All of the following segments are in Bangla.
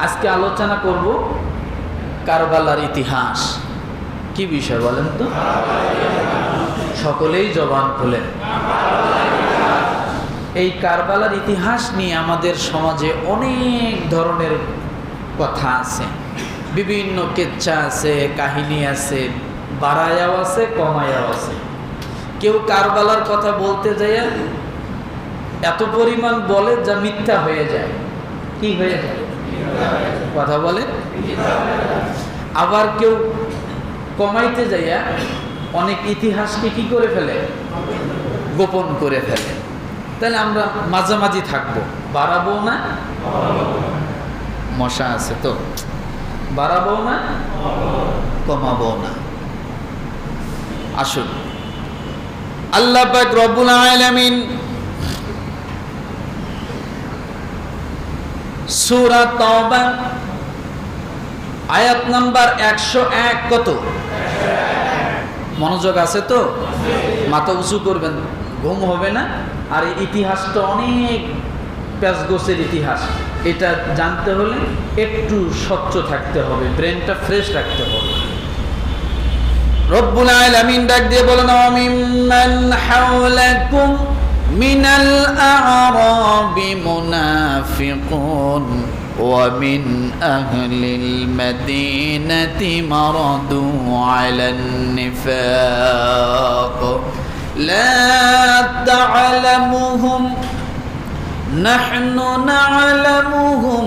আজকে আলোচনা করব কারবালার ইতিহাস। কি বিষয় বলেন তো? সকলেই জবান খুলেন। এই কারবালার ইতিহাস নিয়ে আমাদের সমাজে অনেক ধরনের কথা আছে, বিভিন্ন কেচ্ছা আছে, কাহিনী আছে, বাড়ায়াও আছে, কমায়াও আছে। কেউ কারবালার কথা বলতে যায় এত পরিমাণ বলে যা মিথ্যা হয়ে যায়। কি হয়ে যায়? কথা বলে। আবার কেউ কমাইতে যাইয়া অনেক ইতিহাসকে কি করে ফেলে? গোপন করে ফেলে। তাহলে আমরা মাঝামাঝি থাকবো, বাড়াবো না, মশা আছে তো, বাড়াবো না, কমাবো না। আসুন, আল্লাহ পাক রব্বুল আলামিন সূরা তাওবা আয়াত নাম্বার 101। কত? মনোযোগ আছে তো? মাথা উঁচু করবেন, ঘুম হবে না। আর এই ইতিহাসটা অনেক প্যাচগোছের ইতিহাস। এটা জানতে হলে একটু স্বচ্ছ থাকতে হবে, ব্রেনটা ফ্রেশ রাখতে হবে। রব্বুল আলামিন ডাক দিয়ে বলেন, মিম্মান হাওলাকুম মিনাল আ'রাবি মুনাফিকুন ওয়া মিন আহলিল মাদিনাতি মারাদু আলান নিফাক লা তা'লামুহুম নাহনু না'লামুহুম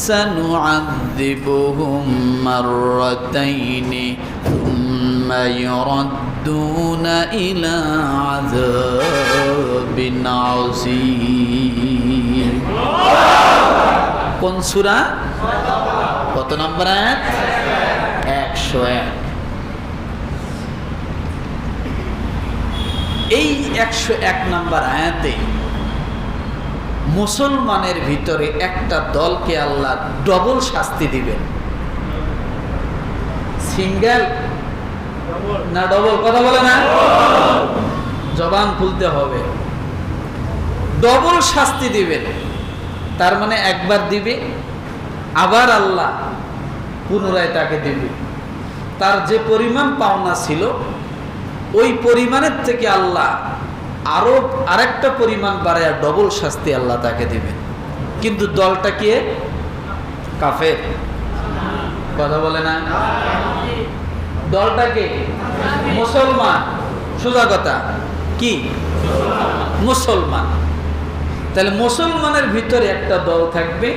সানু'আযিবুহুম মাররাতাইনি থুম্মা ইউরাদ্দুনা ইলা আযাবিন আযীম। কোন সূরা? কত নম্বর আয়াত? 101। এই 101 নম্বর আয়াতে মুসলমানের ভিতরে একটা দলকে আল্লাহ ডবল শাস্তি দিবেন। সিঙ্গেল না ডবল? কথা বলে না, জবান খুলতে হবে। ডবল শাস্তি দিবেন। তার মানে একবার দিবে, আবার আল্লাহ পুনরায় তাকে দিবে। তার যে পরিমাণ পাওনা ছিল ওই পরিমাণের থেকে আল্লাহ আরো আরেকটা পরিমাণ বাড়ায় ডবল শাস্তি আল্লাহ তাকে দিবেন। কিন্তু দলটা কি? কাফের। কথা বলে না, দলটাকে মুসলমান। সোজা কথা, কি? মুসলমান। তাহলে মুসলমানের ভিতরে একটা দল থাকবে,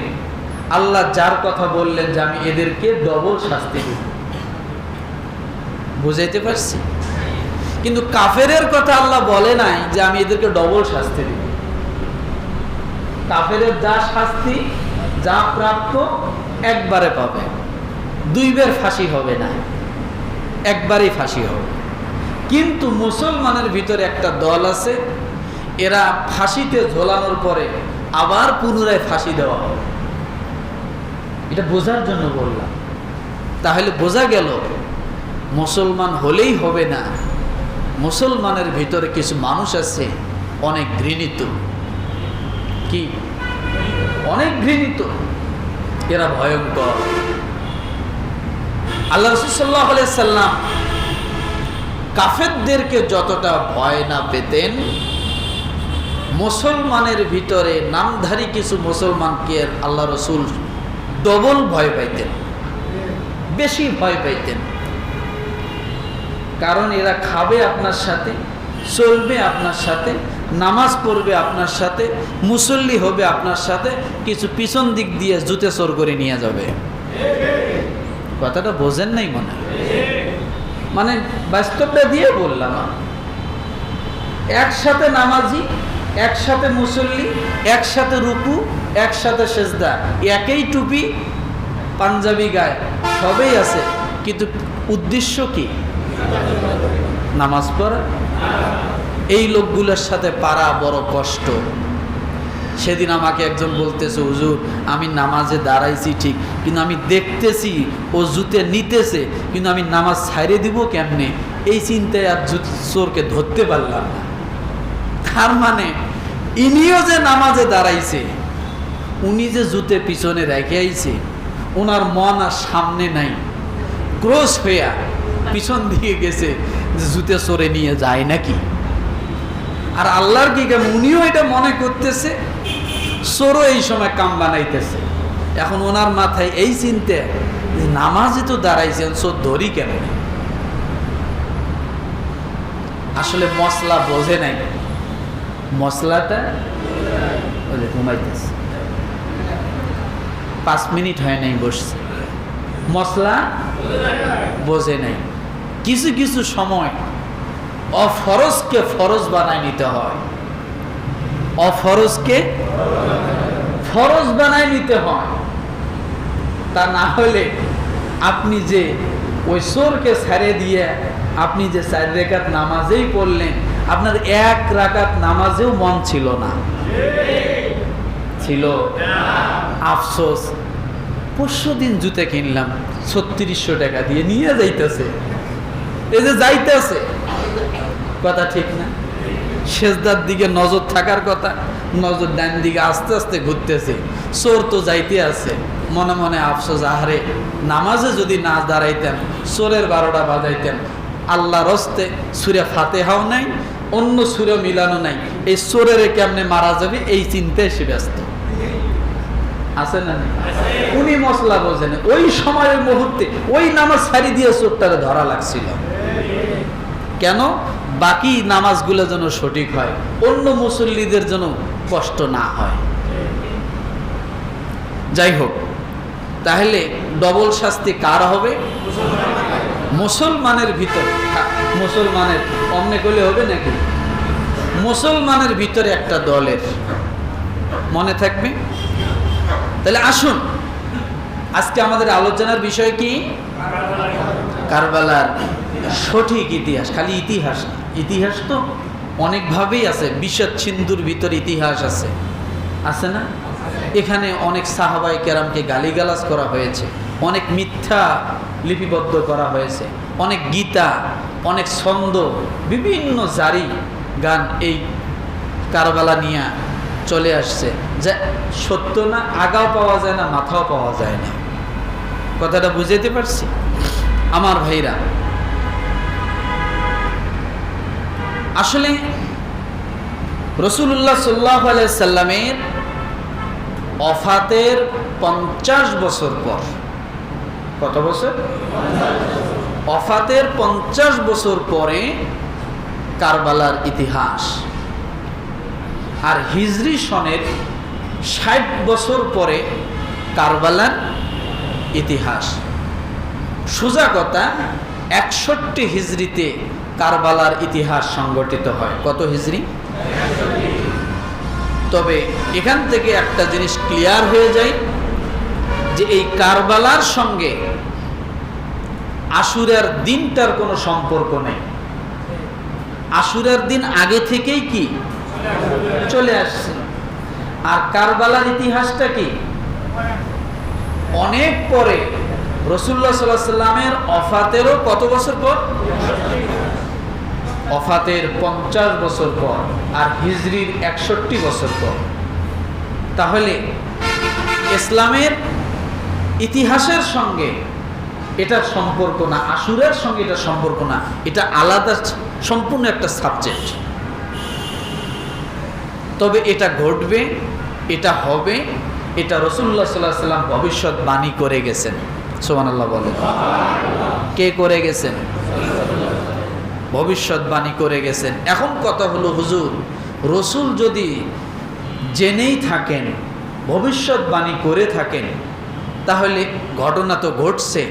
আল্লাহ যার কথা বললেন যে আমি এদেরকে ডবল শাস্তি দিব। বুঝাইতে পারছি? কিন্তু কাফেরের কথা আল্লাহ বলে নাই যে আমি এদেরকে ডবল শাস্তি দিব। কাফেরের যা শাস্তি, যা প্রাপ্ত, একবারে পাবে, দুইবার ফাঁসি হবে না, একবারই ফাঁসি হবে। কিন্তু মুসলমানের ভিতরে একটা দল আছে, এরা ফাঁসিতে ঝোলানোর পরে আবার পুনরায় ফাঁসি দেওয়া হবে। এটা বোঝার জন্য বললাম। তাহলে বোঝা গেল মুসলমান হলেই হবে না, মুসলমানের ভিতরে কিছু মানুষ আছে অনেক ঘৃণিত। কি? অনেক ঘৃণিত। এরা ভয়ঙ্কর। আল্লাহ রাসূল সাল্লাল্লাহু আলাইহি সাল্লাম কাফেরদেরকে যতটা ভয় না পেতেন, মুসলমানের ভিতরে নামধারী কিছু মুসলমানকে আল্লাহ রাসূল ডবল ভয় পাইতেন, বেশি ভয় পাইতেন। কারণ এরা খাবে আপনার সাথে, চলবে আপনার সাথে, নামাজ পড়বে আপনার সাথে, মুসল্লি হবে আপনার সাথে, কিছু পিছন দিক দিয়ে জুতে চোর করে নিয়ে যাবে। কথাটা বোঝেন নাই মনে হয়? মানে বাস্তবটা দিয়ে বললাম। একসাথে নামাজি, একসাথে মুসল্লি, একসাথে রুকু, একসাথে সেজদা, একই টুপি, পাঞ্জাবি গায়ে, সবই আছে, কিন্তু উদ্দেশ্য কি? নামাজ পড়া। এই লোকগুলোর সাথে পারা বড় কষ্ট। সেদিন আমাকে একজন বলতেছে, হুজুর আমি নামাজে দাঁড়াইছি ঠিক, কিন্তু আমি দেখতেছি ও জুতে নিতেছে, কিন্তু আমি নামাজ ছাইড়ে দিব কেমনে, এই চিন্তায় আর চোরকে ধরতে পারলাম না। তার মানে ইনিও যে নামাজে দাঁড়াইছে, উনি যে জুতে পিছনে রেখে আইছে, ওনার মন আর সামনে নাই, ক্রোশ হইয়া পিছন দিকে গেছে যে জুতে চড়ে নিয়ে যায় নাকি। আর আল্লাহর কি কেমন, উনিও এটা মনে করতেছে, চোরও এই সময় কাম বানাইতেছে। এখন ওনার মাথায় এই চিন্তা যে নামাজে তো দাঁড়াইছেন, চোর ধরি কেন। আসলে মশলা বোঝে নাই, মশলাটা ঘুমাইতেছে, 5 মিনিট হয় নাই বসছে, মশলা বোঝে নাই। কিছু কিছু সময় অফরজকে ফরজ বানায় নিতে হয়, অফরজকে ফরজ বানায় নিতে হয়। তা না হলে আপনি যে ওই চোরকে ছেড়ে দিয়ে আপনি যে 4 রাকাত নামাজেই পড়লেন, আপনার 1 রাকাত নামাজেও মন ছিল না, ছিল। আফসোস, পরশুদিন জুতে কিনলাম 3600 টাকা দিয়ে, নিয়ে যাইতেছে, এই যে যাইতেছে, কথা ঠিক না? সেজদার দিকে নজর থাকার কথা, নজর ডান দিকে আস্তে আস্তে ঘুরতেছে, চোর তো যাইতে আছে। মনে মনে আফসোস, আহারে নামাজে যদি না দাঁড়াইতেন, চোরের 12টা বাজাইতেন। আল্লাহর হস্তে সূরা ফাতিহাও নাই, অন্য সূরা মিলানো নাই, এই চোরের কেমনে মারা যাবে এই চিন্তায় সে ব্যস্ত আছে না? উনি মশলা বোঝেন, ওই সময়ের মুহূর্তে ওই নামাজ ছাড়ি দিয়ে চোরটারে ধরা লাগছিল। কেন? বাকি নামাজগুলো যেন সঠিক হয়, অন্য মুসল্লিদের যেন কষ্ট না হয়। যাই হোক, তাহলে ডবল শাস্তি কার হবে? মুসলমানের ভিতর, মুসলমানের অমনে করলে হবে নাকি? মুসলমানের ভিতরে একটা দলের, মনে থাকবে। তাহলে আসুন, আজকে আমাদের আলোচনার বিষয় কি? কারবালার সঠিক ইতিহাস। খালি ইতিহাস না, ইতিহাস তো অনেকভাবেই আছে, বিষাদ সিন্ধুর ভিতরে ইতিহাস আছে, আছে না? এখানে অনেক সাহাবায়ে কেরামকে গালিগালাজ করা হয়েছে, অনেক মিথ্যা লিপিবদ্ধ করা হয়েছে, অনেক গীতা, অনেক ছন্দ, বিভিন্ন জারি গান এই কারবালা নিয়ে চলে আসছে, যা সত্য না, আগাও পাওয়া যায় না, মাথাও পাওয়া যায় না। কথাটা বুঝাইতে পারছি আমার ভাইরা? আসলে রাসূলুল্লাহ সাল্লাল্লাহু আলাইহি সাল্লামের ওফাতের 50 বছর পর, কত বছর? ওফাতের 50 বছর পরে কারবালার ইতিহাস, আর হিজরি সনের 60 বছর পরে কারবালার ইতিহাস। সোজা কথা, 61 হিজরিতে কারবালার ইতিহাস সংগঠিত হয়। কত হিজরি? তবে এখান থেকে একটা জিনিস ক্লিয়ার হয়ে যায় যে এই কারবালার সঙ্গে আশুরার দিনটার কোনো সম্পর্ক নেই। আশুরার দিন আগে থেকেই কি চলে আসছে, আর কারবালার ইতিহাসটা কি অনেক পরে, রাসূলুল্লাহ সাল্লাল্লাহু আলাইহি সাল্লামের ওফাতেরও কত বছর পর? ওফাতের 50 বছর পর, আর হিজরির 61 বছর পর। তাহলে ইসলামের ইতিহাসের সঙ্গে এটার সম্পর্ক না, আশুরার সঙ্গে এটা সম্পর্ক না, এটা আলাদা সম্পূর্ণ একটা সাবজেক্ট। তবে এটা ঘটবে, এটা হবে, এটা রাসূলুল্লাহ সাল্লাল্লাহু আলাইহি সাল্লাম ভবিষ্যৎবাণী করে গেছেন। সুবহানাল্লাহ বলেন। কে করে গেছেন? ভবিষ্যৎবাণী করে গেছেন। এখন কথা হলো, হুজুর রসুল যদি জেনেই থাকেন, ভবিষ্যৎবাণী করে থাকেন, তাহলে ঘটনা তো ঘটছে,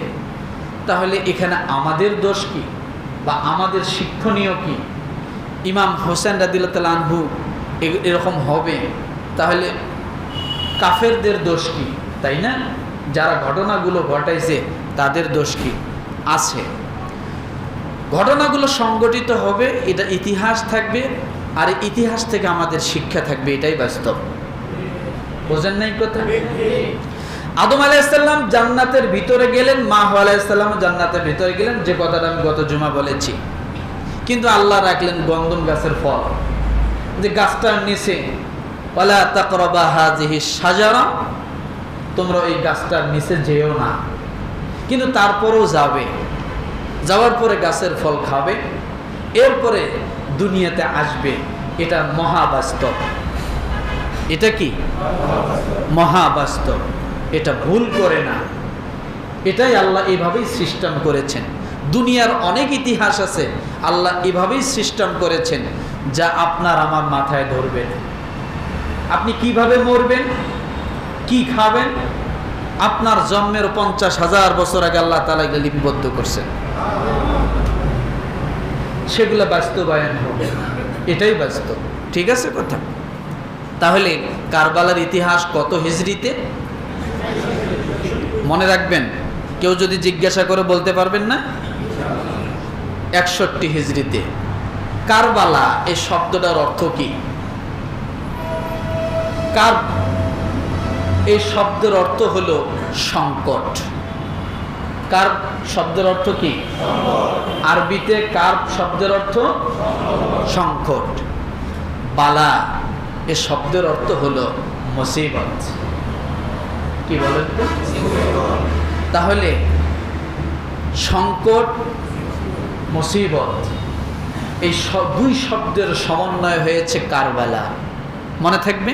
তাহলে এখানে আমাদের দোষ কি বা আমাদের শিক্ষণীয় কি? ইমাম হোসেন রাদিয়াল্লাহু তাআলা আনহু এরকম হবে, তাহলে কাফেরদের দোষ কি? তাই না? যারা ঘটনাগুলো ঘটাইছে তাদের দোষ কি? আছে। ঘটনাগুলো সংগঠিত হবে, এটা ইতিহাস থাকবে, আর ইতিহাস থেকে আমাদের শিক্ষা থাকবে, এটাই বাস্তব। বোঝেন নাই কথা? আদম আলাইহিস সালাম জান্নাতের ভিতরে গেলেন, মা হাওয়া আলাইহিস সালাম জান্নাতের ভিতরে গেলেন, যে কথাটা আমি গত জুমা বলেছি। কিন্তু আল্লাহ রাখলেন গন্ধম গাছের ফল, যে গাছটার নিচে ওয়ালা তাকরাবা হাযিহি শাজারা তোমরা ওই গাছটার নিচে যেও না, কিন্তু তারপরেও যাবে। যাওয়ার পরে গাছের ফল খাবে, এরপরে দুনিয়াতে আসবে। এটা মহাবাস্তব। এটা কি মহাবাস্তব, এটা ভুল করে না। এটাই আল্লাহ এইভাবেই সিস্টেম করেছেন। দুনিয়ার অনেক ইতিহাস আছে, আল্লাহ এভাবেই সিস্টেম করেছেন, যা আপনার আমার মাথায় ধরবেন। আপনি কিভাবে মরবেন, কি খাবেন, আপনার জন্মের 50,000 বছর আগে আল্লাহ তাআলা এগুলো লিপিবদ্ধ করছেন। সেগুলো বাস্তবায়ন হবে, এটাই বাস্তব। ঠিক আছে কথা? তাহলে কারবালার ইতিহাস কত হিজরিতে মনে রাখবেন। কেউ যদি জিজ্ঞাসা করে বলতে পারবেন না? 61 হিজরিতে। কারবালা এই শব্দটার অর্থ কি? এই শব্দের অর্থ হলো সংকট। কার শব্দের অর্থ কি? আরবিতে কার শব্দের অর্থ সংকট। বালা এই শব্দের অর্থ হলো মুসিবত। কি বলেন তো? তাহলে সংকট, মুসিবত, এই দুই শব্দের সমন্বয় হয়েছে কারবালা। মনে থাকবে?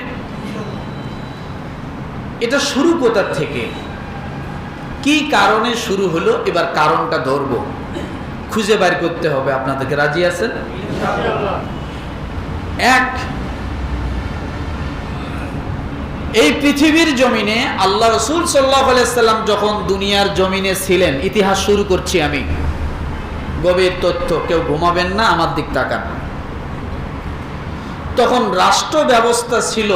এটা শুরু কোথা থেকে, কি কারণে শুরু হলো, এবার কারণটা ধরবো, খুঁজে বের করতে হবে। আপনাদেরকে রাজি আছেন? এক, এই পৃথিবীর জমিনে আল্লাহ রাসূল সাল্লাল্লাহু আলাইহি সাল্লাম যখন দুনিয়ার জমিনে ছিলেন, ইতিহাস শুরু করছি আমি, গভীর তথ্য, কেউ ঘুমাবেন না, আমার দিক তাকান। তখন রাষ্ট্র ব্যবস্থা ছিল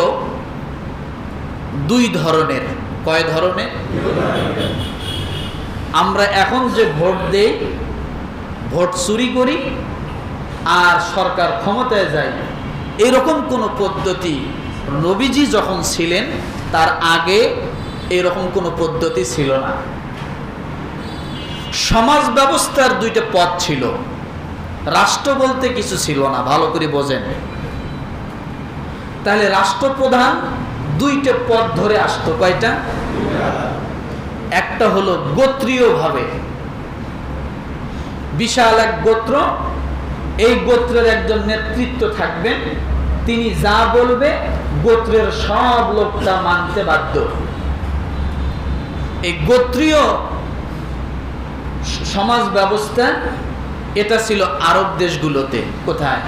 দুই ধরনের। কয় ধরনের? আমরা এখন যে ভোট দেই, ভোট চুরি করি আর সরকার ক্ষমতায় যায়, এরকম কোনো পদ্ধতি নবীজি যখন ছিলেন তার আগে এরকম কোনো পদ্ধতি ছিল না। সমাজ ব্যবস্থার দুইটা পথ ছিল, রাষ্ট্র বলতে কিছু ছিল না। ভালো করে বোঝেন। তাহলে রাষ্ট্রপ্রধান দুইটা পথ ধরে আসতো। কয়টা? একটা হলো গোত্রীয় ভাবে, বিশাল এক গোত্র, এই গোত্রের একজন নেতৃত্ব থাকবেন, তিনি যা বলবে গোত্রের সব লোকটা মানতে বাধ্য। এই গোত্রীয় সমাজ ব্যবস্থা এটা ছিল আরব দেশগুলোতে। কোথায়?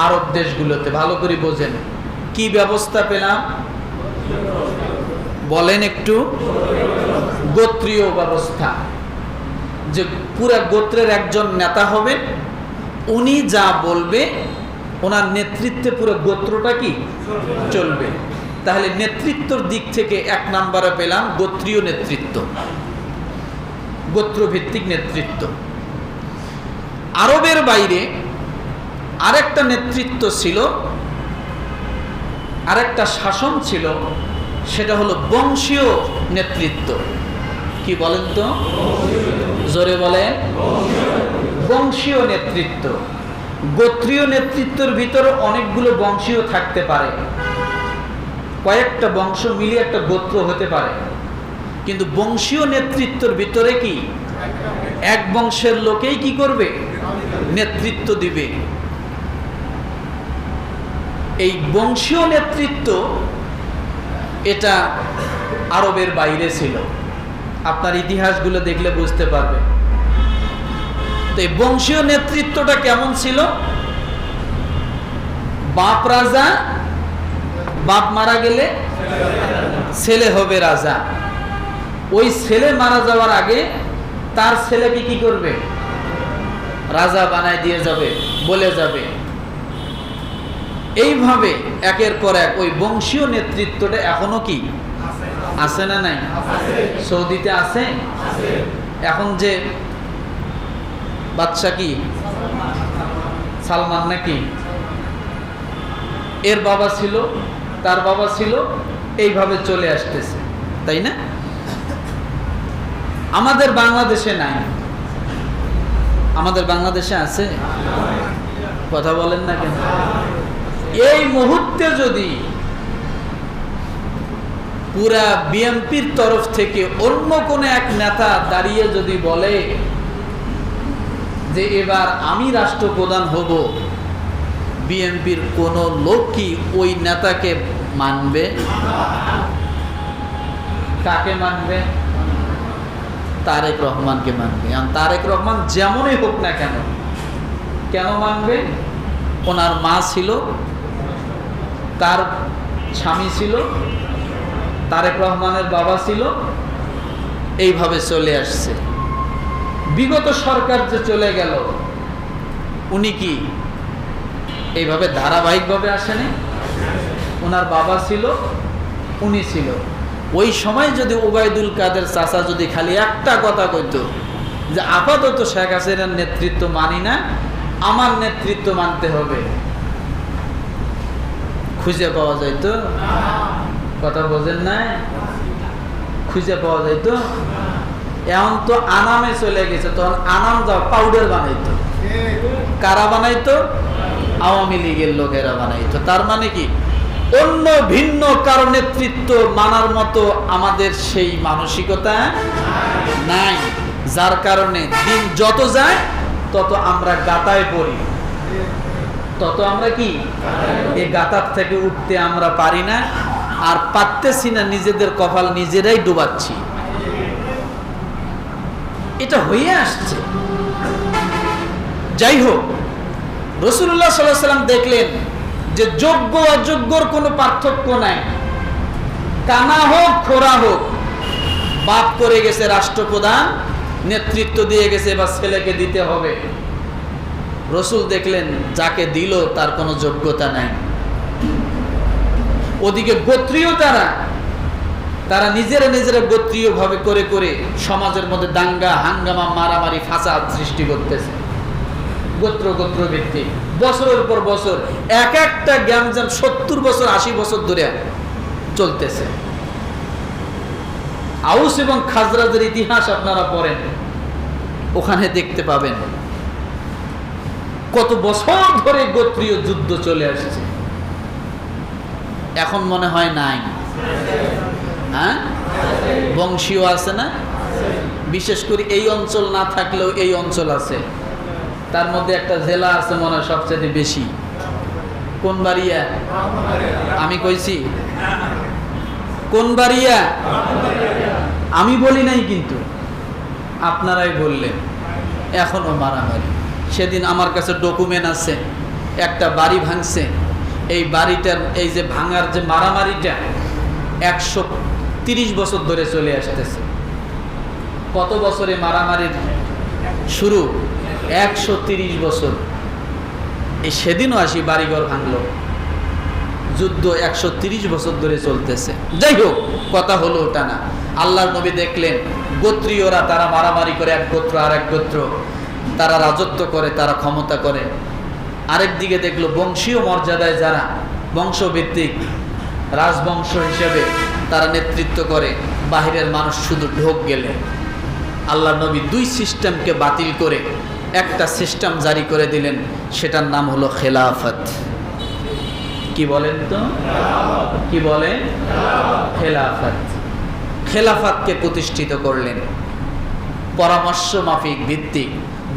আরব দেশগুলোতে। ভালো করে বোঝেন। কি ব্যবস্থা পেলাম বলেন একটু? গোত্রীয় ব্যবস্থা, যে পুরা গোত্রের একজন নেতা হবেন, উনি যা বলবে ওনার নেতৃত্বে পুরো গোত্রটা কি চলবে। তাহলে নেতৃত্বের দিক থেকে এক নম্বরে পেলাম গোত্রীয় নেতৃত্ব, গোত্রভিত্তিক নেতৃত্ব। আরবের বাইরে আরেকটা নেতৃত্ব ছিল, আরেকটা শাসন ছিল, সেটা হলো বংশীয় নেতৃত্ব। কি বলেন তো? জোরে বলেন। বংশীয় নেতৃত্ব। গোত্রীয় নেতৃত্বের ভিতরে অনেকগুলো বংশীয় থাকতে পারে, কয়েকটা বংশ মিলিয়ে একটা গোত্র হতে পারে, কিন্তু বংশীয় নেতৃত্বের ভিতরে কি এক বংশের লোকেই কি করবে? নেতৃত্ব দিবে। এই বংশীয় নেতৃত্ব এটা আরবের বাইরে ছিল। আপনার ইতিহাসগুলো দেখলে বুঝতে পারবে। তো এই বংশীয় নেতৃত্বটা কেমন ছিল? বাপ রাজা, বাপ মারা গেলে ছেলে হবে রাজা। ওই ছেলে মারা যাওয়ার আগে তার ছেলেকে কি করবে? রাজা বানায় দিয়ে যাবে, বলে যাবে। এইভাবে একের পর এক ওই বংশীয় নেতৃত্বটা এখনো কি আছে না নাই? সৌদিতে আছে। এখন যে বাদশা কি সালমান নাকি, এর বাবা ছিল, তার বাবা ছিল, এইভাবে চলে আসতেছে, তাই না? আমাদের বাংলাদেশে নাই। আমাদের বাংলাদেশে আছে? কথা বলেন না কেন? এই মুহূর্তে যদি পুরা বিএনপির তরফ থেকে অন্য কোনো এক নেতা দাঁড়িয়ে যদি বলে যে এবার আমি রাষ্ট্রপ্রধান হব, বিএনপির কোন লোক কি ওই নেতাকে মানবে? কাকে মানবে? তারেক রহমানকে মানবে। তারেক রহমান যেমনই হোক না কেন, কেন মানবে? ওনার মা ছিল, তার স্বামী ছিল, তারেক রহমানের বাবা ছিল, এইভাবে চলে আসছে। বিগত সরকার যে চলে গেল, উনি কি এইভাবে ধারাবাহিকভাবে আসেনি? ওনার বাবা ছিল, উনি ছিল। ওই সময় যদি ওবায়দুল কাদের চাচা যদি খালি একটা কথা কইতো যে আপাতত শেখ হাসিনার নেতৃত্ব মানি না, আমার নেতৃত্ব মানতে হবে, খুঁজে পাওয়া যাইতো? কথা বোঝেন না? খুঁজে পাওয়া যাইতো? এখন তো আনামে চলে গেছে, তখন আনাম যাও পাউডার বানাইতো। কারা বানাইতো? আওয়ামী লীগের লোকেরা বানাইতো। তার মানে কি অন্য ভিন্ন কারো নেতৃত্ব মানার মতো আমাদের সেই মানসিকতা নাই, যার কারণে দিন যত যায় তত আমরা গাতায় পড়ি, তত আমরা কি এই গাতার থেকে উঠতে আমরা পারি না, আর পারতেছি না, নিজেদের কপাল নিজেরাই ডুবাচ্ছি। এটা হয়ে আসছে। যাই হোক, রাসূলুল্লাহ সাল্লাল্লাহু আলাইহি ওয়াসাল্লাম দেখলেন যে যোগ্য অযোগ্যর কোনো পার্থক্য নাই, কানা হোক খোরা হোক, বাপ করে গেছে রাষ্ট্রপ্রধান, নেতৃত্ব দিয়ে গেছে, এবার ছেলেকে দিতে হবে। রসুল দেখলেন যাকে দিল তার কোনো যোগ্যতা নাই। ওদিকে গোত্রীয় তারা নিজেরা নিজেরা গোত্রীয় ভাবে করে করে সমাজের মধ্যে দাঙ্গা হাঙ্গামা মারামারি ফাসাদ সৃষ্টি করতেছে, গোত্র ভিত্তিক বছরের পর বছর এক একটা গ্যামজাম 70 বছর 80 বছর ধরে চলতেছে। আউস এবং খাজরাজের ইতিহাস আপনারা পড়েন, ওখানে দেখতে পাবেন কত বছর ধরে গোত্রীয় যুদ্ধ চলে আসছে। এখন মনে হয় নাই, হ্যাঁ, বংশীয় আছে না? বিশেষ করে এই অঞ্চল না থাকলেও এই অঞ্চল আছে। তার মধ্যে একটা জেলা আছে মনে হয় সবচেয়ে বেশি, কোন বাড়িয়া? আমি কইছি কোন বাড়িয়া? আমি বলি নাই, কিন্তু আপনারাই বললেন। এখনো মারামারি। সেদিন আমার কাছে ডকুমেন্ট আছে, একটা বাড়ি ভাঙছে, এই বাড়িটার এই যে ভাঙার যে মারামারিটা 130 বছর ধরে চলে আসতেছে। কত বছরে মারামারির শুরু? 130 বছর। এই সেদিনও আসি বাড়িঘর ভাঙলো, যুদ্ধ 130 বছর ধরে চলতেছে। যাই হোক, কথা হলো ওটা না। আল্লাহর নবী দেখলেন গোত্রীয়রা তারা মারামারি করে, এক গোত্র আর এক গোত্র, তারা রাজত্ব করে, তারা ক্ষমতা করে। আরেক দিকে দেখলো বংশীয় মর্যাদায় যারা বংশভিত্তিক রাজবংশ হিসেবে তারা নেতৃত্ব করে, বাহিরের মানুষ শুধু ঢোক গেলে। আল্লাহর নবী দুই সিস্টেমকে বাতিল করে একটা সিস্টেম জারি করে দিলেন, সেটার নাম হলো খেলাফত। কি বলেন তো? কি বলেন? খেলাফত। খেলাফতকে প্রতিষ্ঠিত করলেন। পরামর্শ মাফিক ভিত্তিক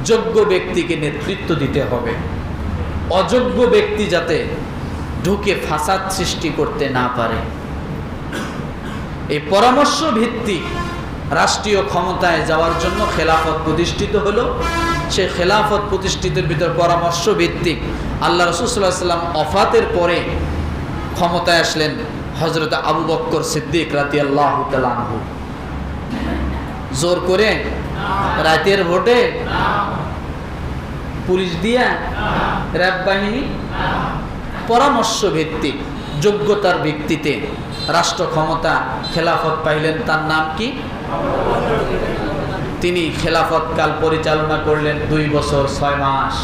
যোগ্য ব্যক্তিকে নেতৃত্ব দিতে হবে, অযোগ্য ব্যক্তি যাতে ঢুকে ফাসাদ সৃষ্টি করতে না পারে। এই পরামর্শ ভিত্তিক রাষ্ট্রীয় ক্ষমতায় যাওয়ার জন্য খেলাফত প্রতিষ্ঠিত হলো। সেই খেলাফত প্রতিষ্ঠিতের ভিতর পরামর্শ ভিত্তিক আল্লাহ রাসূল সাল্লাল্লাহু আলাইহি ওয়াসাল্লাম ওফাতের পরে ক্ষমতায় আসলেন হযরত আবু বকর সিদ্দিক রাদিয়াল্লাহু তাআলা আনহু। জোর করে, রাতের ভোটে, পুলিশ দিয়া, র‍্যাব বাহিনী, পরামর্শ ভিত্তিক যোগ্যতার ভিত্তিতে রাষ্ট্র ক্ষমতা খেলাফত পাইলেন। তার নাম কি? তিনি খেলাফত কাল পরিচালনা করলেন 2 বছর 6 মাস।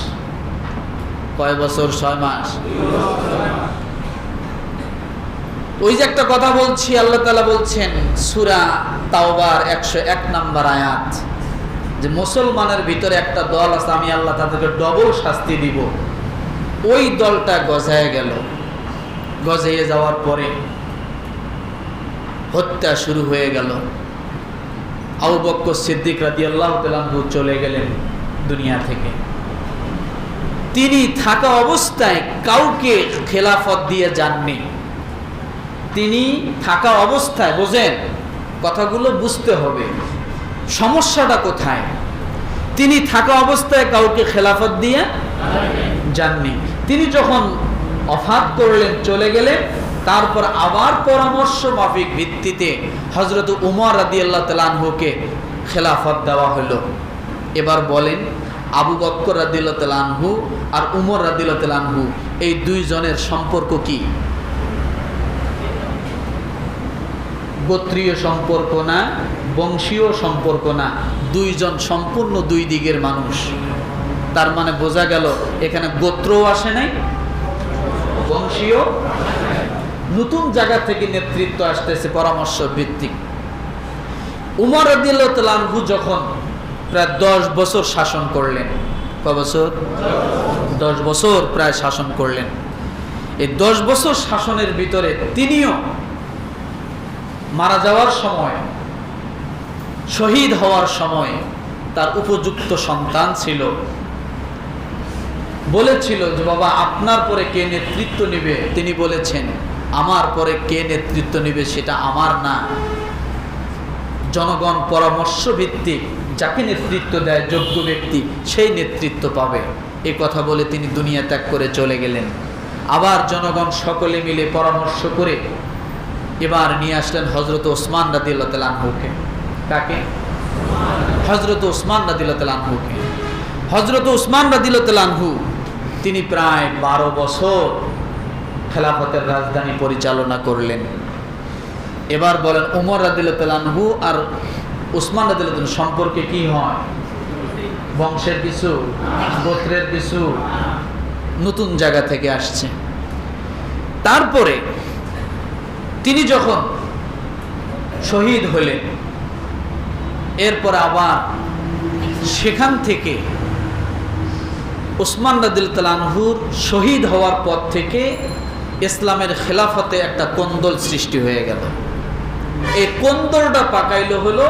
কয় বছর? 6 মাস। ওই যে একটা কথা বলছি, আল্লাহ তাআলা বলছেন সূরা তাওবার 101 নম্বর আয়াত, যে মুসলমানের ভিতরে একটা দল আছে, আমি আল্লাহ তাদেরকে ডবল শাস্তি দিব। ওই দলটা গজায় গেল। গজিয়ে যাওয়ার পরে হত্যা শুরু হয়ে গেল। আবু বকর সিদ্দিক রাদিয়াল্লাহু তাআলা আনহু চলে গেলেন দুনিয়া থেকে। তিনি থাকা অবস্থায় কাউকে খেলাফত দিয়ে যাননি। তিনি থাকা অবস্থায়, বোঝেন কথাগুলো বুঝতে হবে, সমস্যাটা কোথায়। তিনি থাকা অবস্থায় কাউকে খেলাফত দিয়ে যাননি। তিনি যখন ওফাত করলেন, চলে গেলেন, তারপর আবার পরামর্শ মাফিক ভিত্তিতে হযরত উমর রাদিয়াল্লাহু তাআলা আনহুকে খেলাফত দেওয়া হলো। এবার বলেন, আবু বকর রাদিয়াল্লাহু তাআলা আনহু আর উমর রাদিয়াল্লাহু তাআলা আনহু এই দুইজনের সম্পর্ক কি? গোত্রীয় সম্পর্ক না, বংশীয় সম্পর্ক না, দুইজন সম্পূর্ণ দুই দিকের মানুষ। তার মানে বোঝা গেল এখানে গোত্রও আসে নাই, বংশীয়। নতুন জায়গা থেকে নেতৃত্ব আসতেছে পরামর্শ ভিত্তিক। উমর রাদিয়াল্লাহু তাআলা আনহু যখন প্রায় 10 বছর শাসন করলেন, কয় বছর? 10 বছর প্রায় শাসন করলেন। এই 10 বছর শাসনের ভিতরে তিনিও মারা যাওয়ার সময়, শহীদ হওয়ার সময় তার উপযুক্ত সন্তান ছিল। বলেছিল যে বাবা, আপনার পরে কে নেতৃত্ব নেবে? তিনি বলেছেন, আমার পরে কে নেতৃত্ব নেবে সেটা আমার না, জনগণ পরামর্শ ভিত্তিক যাকে নেতৃত্ব দেয় যোগ্য ব্যক্তি সেই নেতৃত্ব পাবে। এ কথা বলে তিনি দুনিয়া ত্যাগ করে চলে গেলেন। আবার জনগণ সকলে মিলে পরামর্শ করে এবার নিয়ে আসলেন হযরত ওসমান রাদিয়াল্লাহু তাআলা আনহুকে। কাকে? হযরত ওসমান রাদিয়াল্লাহু তাআলা আনহুকে। হযরত ওসমান রাদিয়াল্লাহু তাআলা আনহু তিনি প্রায় 12 বছর খেলাফতের রাজধানী পরিচালনা করলেন। এবার বলেন, উমর রাদিয়াল্লাহু তাআলা আনহু আর ওসমান রাদিয়াল্লাহু তাআলা সম্পর্কে কি হয়? বংশের পিছু, গোত্রের পিছু, নতুন জায়গা থেকে আসছে। তারপরে তিনি যখন শহীদ হলেন, এরপর আবার সেখান থেকে ওসমান রাদিয়াল্লাহু তাআলা আনহুর শহীদ হওয়ার পর থেকে ইসলামের খেলাফতে একটা কোন্দল সৃষ্টি হয়ে গেল। এই কোন্দলটা পাকাইলো হলো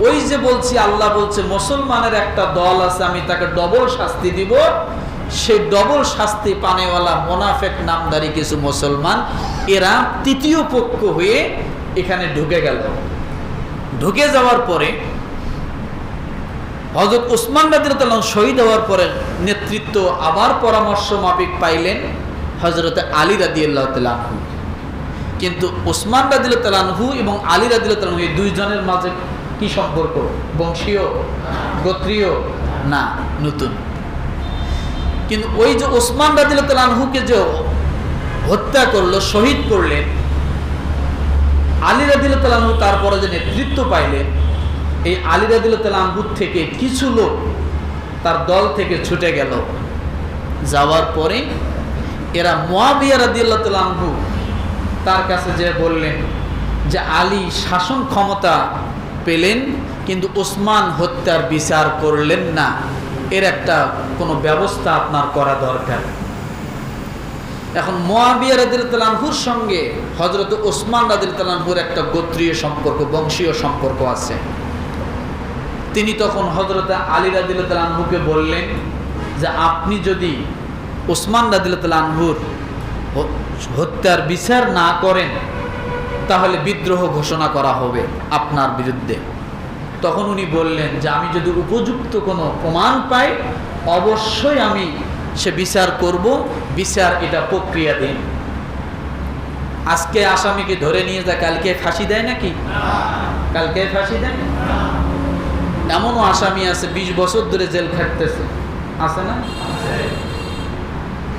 ওই যে বলছি, আল্লাহ বলছে মুসলমানের একটা দল আছে, আমি তাকে ডবল শাস্তি দিব। সেই ডবল শাস্তি পানেওয়ালা মুনাফিক নামধারী কিছু মুসলমান, এরা তৃতীয় পক্ষ হয়ে এখানে ঢুকে গেল। ঢুকে যাওয়ার পরে হযরত ওসমান রাদিয়াল্লাহু তাআলা শহীদ হওয়ার পরে নেতৃত্ব আবার পরামর্শ মাফিক পাইলেন হযরত আলী রাদিয়াল্লাহু তাআলা আনহু। কিন্তু ওসমান রাদিয়াল্লাহু তাআলা আনহু এবং আলী রাদিয়াল্লাহু তাআলা আনহু এই দুইজনের মাঝে কি সম্পর্ক? বংশীয়, গোত্রীয় না, নতুন। কিন্তু ওই যে ওসমান রাদিয়াল্লাহু তাআলা আনহুকে যে হত্যা করলো, শহীদ করলেন, আলী রাদিয়াল্লাহু তাআলা আনহু তারপরে যে নেতৃত্ব পাইলেন, এই আলী রাদিয়াল্লাহু তাআলা আনহু থেকে কিছু লোক তার দল থেকে ছুটে গেল। যাওয়ার পরে এরা মুয়াবিয়া রাদিয়াল্লাহু তাআলা আনহু তার কাছে যে বললেন যে আলী শাসন ক্ষমতা পেলেন কিন্তু ওসমান হত্যার বিচার করলেন না, এর একটা কোনো ব্যবস্থা আপনার করা দরকার। এখন মুয়াবিয়া রাদিয়াল্লাহু তাআলা আনহুর সঙ্গে হযরত ওসমান রাদিয়াল্লাহু তাআলা আনহুর একটা গোত্রীয় সম্পর্ক, বংশীয় সম্পর্ক আছে। তিনি তখন হযরত আলী রাদিয়াল্লাহু তাআলা আনহুকে বললেন যে আপনি যদি ওসমান রাদিয়াল্লাহু তাআলা আনহুর হত্যার বিচার না করেন তাহলে বিদ্রোহ ঘোষণা করা হবে আপনার বিরুদ্ধে। তখন উনি বললেন যে আমি যদি উপযুক্ত কোনো প্রমাণ পাই অবশ্যই আমি সে বিচার করব, বিচার এটা প্রক্রিয়া দিন। আজকে আসামিকে ধরে নিয়ে যায় কালকে ফাঁসি দেয় নাকি? কালকে ফাঁসি দেয়? এমনও আসামি আছে 20 বছর ধরে জেল খাটতেছে, আছে না?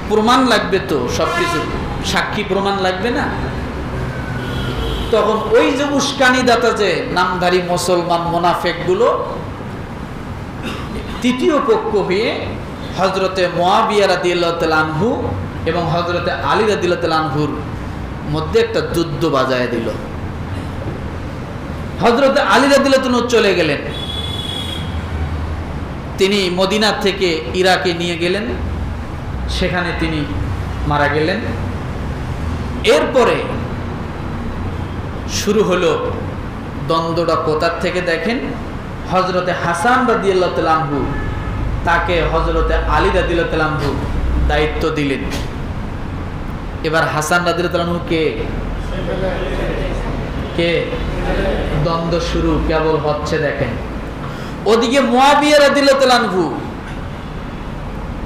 প্রমাণ লাগবে তো, সবকিছু সাক্ষী প্রমাণ লাগবে না? তখন ওই যে উস্কানিদাতা যে নামধারী মুসলমান মুনাফিক গুলো তৃতীয় পক্ষ হয়ে হযরতে মুয়াবিয়া রাদিয়াল্লাহু তাআলা আনহু এবং হযরতে আলী রাদিয়াল্লাহু তাআলা আনহুর মধ্যে একটা যুদ্ধ বাজায় দিল। হযরতে আলী রাদিয়াল্লাহু তাআলা চলে গেলেন, তিনি মদিনা থেকে ইরাকে নিয়ে গেলেন, সেখানে তিনি মারা গেলেন। এরপরে শুরু হলো দ্বন্দ্বটা কোথার থেকে দেখেন। হযরতে হাসান রাদিয়াল্লাহু তাআলা আনহু তাকে হযরতে আলী রাদিয়াল্লাহু তাআলা আনহু দায়িত্ব দিলেন। এবার হাসান রাদিয়াল্লাহু তাআলা আনহু কে দ্বন্দ্ব শুরু কেবল হচ্ছে দেখেন। ওদিকে মুয়াবিয়া রাদিয়াল্লাহু তাআলা আনহু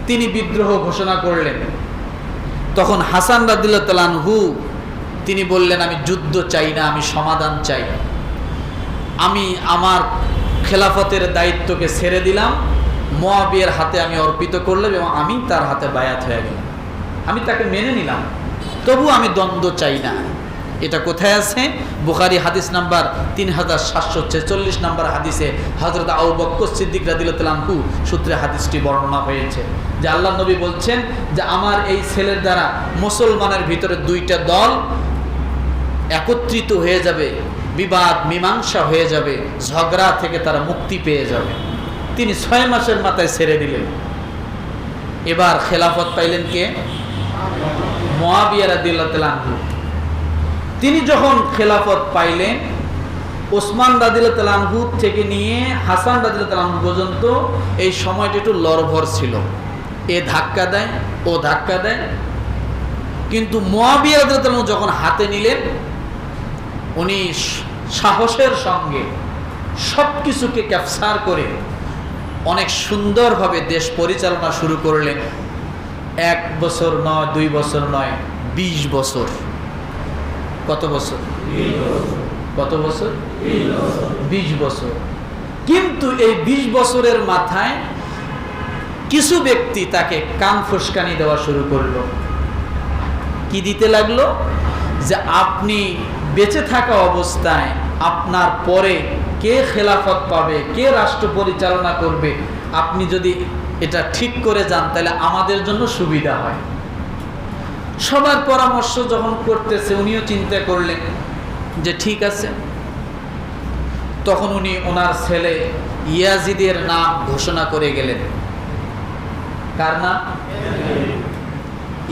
তিনি বিদ্রোহ ঘোষণা করলেন। তখন হাসান রাদিয়াল্লাহু তাআলা আনহু তিনি বললেন, আমি যুদ্ধ চাই না, আমি সমাধান চাই। আমি আমার খেলাফতের দায়িত্বকে ছেড়ে দিলাম, মুয়াবিয়ার হাতে আমি অর্পিত করলাম এবং আমি তার হাতে বায়াত হয়ে গেলাম। আমি তাকে মেনে নিলাম, তবু আমি দ্বন্দ্ব চাই না। এটা কোথায় আছে? বুখারী হাদিস নাম্বার 3746 নম্বর হাদিসে হযরত আবু বকর সিদ্দিক রাদিয়াল্লাহু তাআলা আনহু সূত্রে হাদিসটি বর্ণনা হয়েছে যে আল্লাহর নবী বলছেন যে আমার এই ছেলের দ্বারা মুসলমানের ভিতরে দুইটা দল একত্রিত হয়ে যাবে, বিবাদ মীমাংসা হয়ে যাবে, ঝগড়া থেকে তারা মুক্তি পেয়ে যাবে। তিনি 6 মাসের মাথায় ছেড়ে দিলেন। এবার খেলাফত পাইলেন কে? মুয়াবিয়া রাদিয়াল্লাহু তাআলা আনহু। তিনি যখন খেলাফত পাইলেন, ওসমান রাদিয়াল্লাহু তাআলা আনহু থেকে নিয়ে হাসান রাদিয়াল্লাহু তাআলা আনহু পর্যন্ত এই সময়টা একটু লড়ভর ছিল। এ ধাক্কা দেয়, ও ধাক্কা দেয়। কিন্তু মুয়াবিয়া রাদিয়াল্লাহু তাআলা আনহু যখন হাতে নিলেন, উনি সাহসের সঙ্গে সব কিছুকে ক্যাপচার করে অনেক সুন্দরভাবে দেশ পরিচালনা শুরু করলেন। 1 বছর নয়, 2 বছর নয়, 20 বছর। কত বছর? কত বছর? 20 বছর। কিন্তু এই 20 বছরের মাথায় কিছু ব্যক্তি তাকে কান ফুসকানি দেওয়া শুরু করলো। কি দিতে লাগলো? যে আপনি বেঁচে থাকা অবস্থায় আপনার পরে কে খেলাফত পাবে, কে রাষ্ট্র পরিচালনা করবে, আপনি যদি এটা ঠিক করে যান তাহলে আমাদের জন্য সুবিধা হয়। সবার পরামর্শ যখন করতেছে, উনিও চিন্তা করলেন যে ঠিক আছে। তখন উনি ওনার ছেলে ইয়াজিদের নাম ঘোষণা করে গেলেন। কার নাম?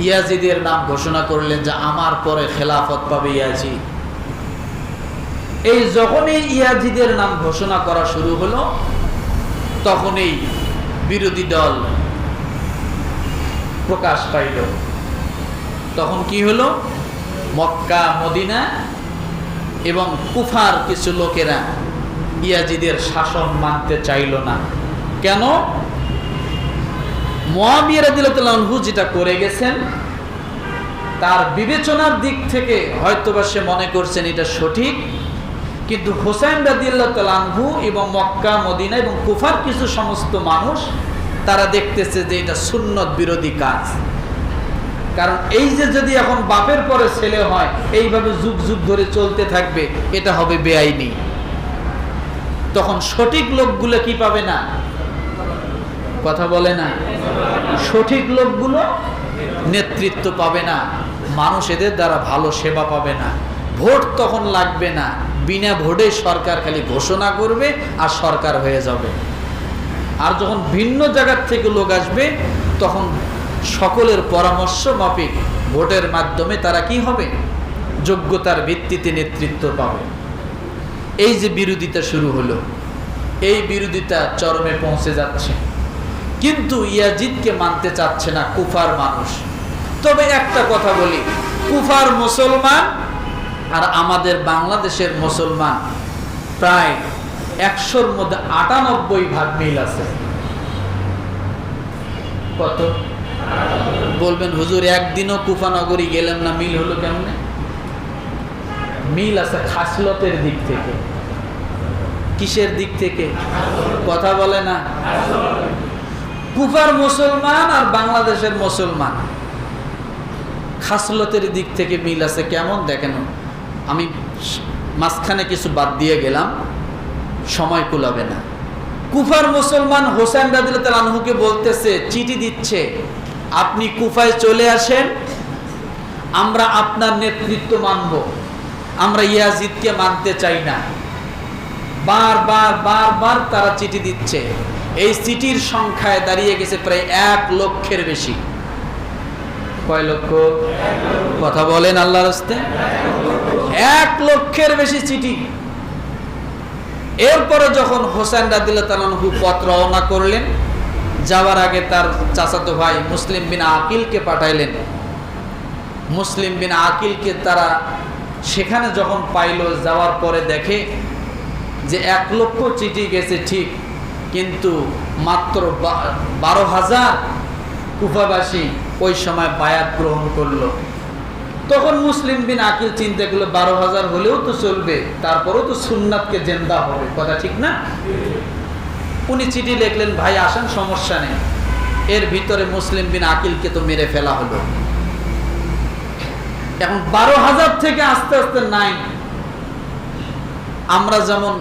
ইয়াজিদের নাম ঘোষণা করলেন যে আমার পরে খেলাফত পাবে ইয়াজিদ। এই যখনই ইয়াজিদের নাম ঘোষণা করা শুরু হলো, তখনই বিরোধী দল প্রকাশ পাইল। তখন কি হলো? মক্কা, মদিনা এবং কুফার কিছু লোকেরা ইয়াজিদের শাসন মানতে চাইল না। কেন? মুয়াবিয়া রাদিয়াল্লাহু তাআলা আনহু যেটা করে গেছেন, তার বিবেচনার দিক থেকে হয়তোবা সে মনে করছেন এটা সঠিক, কিন্তু হুসাইন রাদিয়াল্লাহু তাআলা আনহু এবং মক্কা, মদিনা এবং কুফার কিছু সমস্ত মানুষ তারা দেখতেছে যে এটা সুন্নত বিরোধী কাজ। কারণ এই যে যদি এখন বাপের পরে ছেলে হয়, এইভাবে যুগ যুগ ধরে চলতে থাকবে, এটা হবে বেআইনি। তখন সঠিক লোকগুলো কি পাবে না? কথা বলে না। সঠিক লোকগুলো নেতৃত্ব পাবে না, মানুষ এদের দ্বারা ভালো সেবা পাবে না। ভোট তখন লাগবে না, বিনা ভোটে সরকার খালি ঘোষণা করবে আর সরকার হয়ে যাবে। আর যখন ভিন্ন জায়গার থেকে লোক আসবে, তখন সকলের পরামর্শ মাফিক ভোটের মাধ্যমে তারা কি হবে? যোগ্যতার ভিত্তিতে নেতৃত্ব পাবে। এই যে বিরোধিতা শুরু হলো, এই বিরোধিতা চরমে পৌঁছে যাচ্ছে। কিন্তু ইয়াজিদকে মানতে চাচ্ছে না কুফার মানুষ। তবে একটা কথা বলি, কুফার মুসলমান আর আমাদের বাংলাদেশের মুসলমান প্রায় 100-র মধ্যে 98% মিল আছে। কত বলবেন? হুজুর একদিনও কুফা নগরী গেলাম না, মিল হলো কেমনে? মিল আছে খাসলতের দিক থেকে। কিসের দিক থেকে? কথা বলে না। কুফার মুসলমান আর বাংলাদেশের মুসলমান খাসলতের দিক থেকে মিল আছে। কেমন দেখেন, আমি মাঝখানে কিছু বাদ দিয়ে গেলাম, সময় কুলাবে না। কুফার মুসলমান হোসেন রাদিয়াল্লাহু তাআলা আনহুকে বলতেছে, চিঠি দিচ্ছে, আপনি কুফায় চলে আসেন, আমরা আপনার নেতৃত্ব মানব, আমরা ইয়াজিদকে মানতে চাই না। বারবার বারবার তারা চিঠি দিচ্ছে। এই চিঠির সংখ্যায় দাঁড়িয়ে গেছে প্রায় 1 লক্ষের বেশি। কয় লক্ষ? কথা বলেন আল্লাহর রাস্তে। 1 লক্ষের বেশি চিঠি। এরপরে যখন হোসেন রাদিয়াল্লাহু তাআলা আনহু পত্র রওনা করলেন, যাওয়ার আগে তার চাচাতো ভাই মুসলিম বিন আকিলকে পাঠাইলেন। মুসলিম বিন আকিলকে তারা সেখানে যখন পাইল, যাওয়ার পরে দেখে যে 1 লক্ষ চিঠি গেছে ঠিক, কিন্তু মাত্র 12,000 কুফাবাসী ওই সময় বায়াত গ্রহণ করলো। তখন মুসলিম বিন আকিল চিন্তা করলো 12,000 হলেও তো চলবে, তারপরেও তো সুন্নাতকে জিন্দা হবে, কথা ঠিক না? উনি চিঠি লিখলেন, ভাই আসেন, সমস্যা নেই। এর ভিতরে মুসলিম বিন আকিলকে তো মেরে ফেলা হলো। এখন 12,000 থেকে আস্তে আস্তে নাই। আমরা যেমন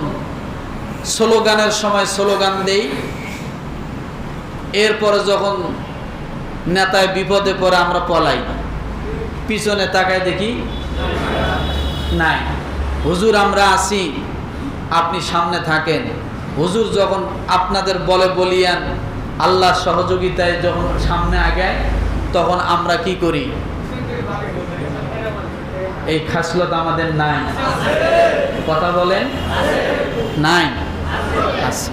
স্লোগানের সময় স্লোগান দেই, এরপরে যখন নেতায় বিপদে পড়ে আমরা পলাই, পিছনে তাকায় দেখি নাই। হুজুর আমরা আসি, আপনি সামনে থাকেন। হুজুর যখন আপনাদের বলে বলিয়ান আল্লাহর সহযোগিতায় যখন সামনে আগায়, তখন আমরা কি করি? এই খাসলত আমাদের নাই, কথা বলেন নাই, আছে।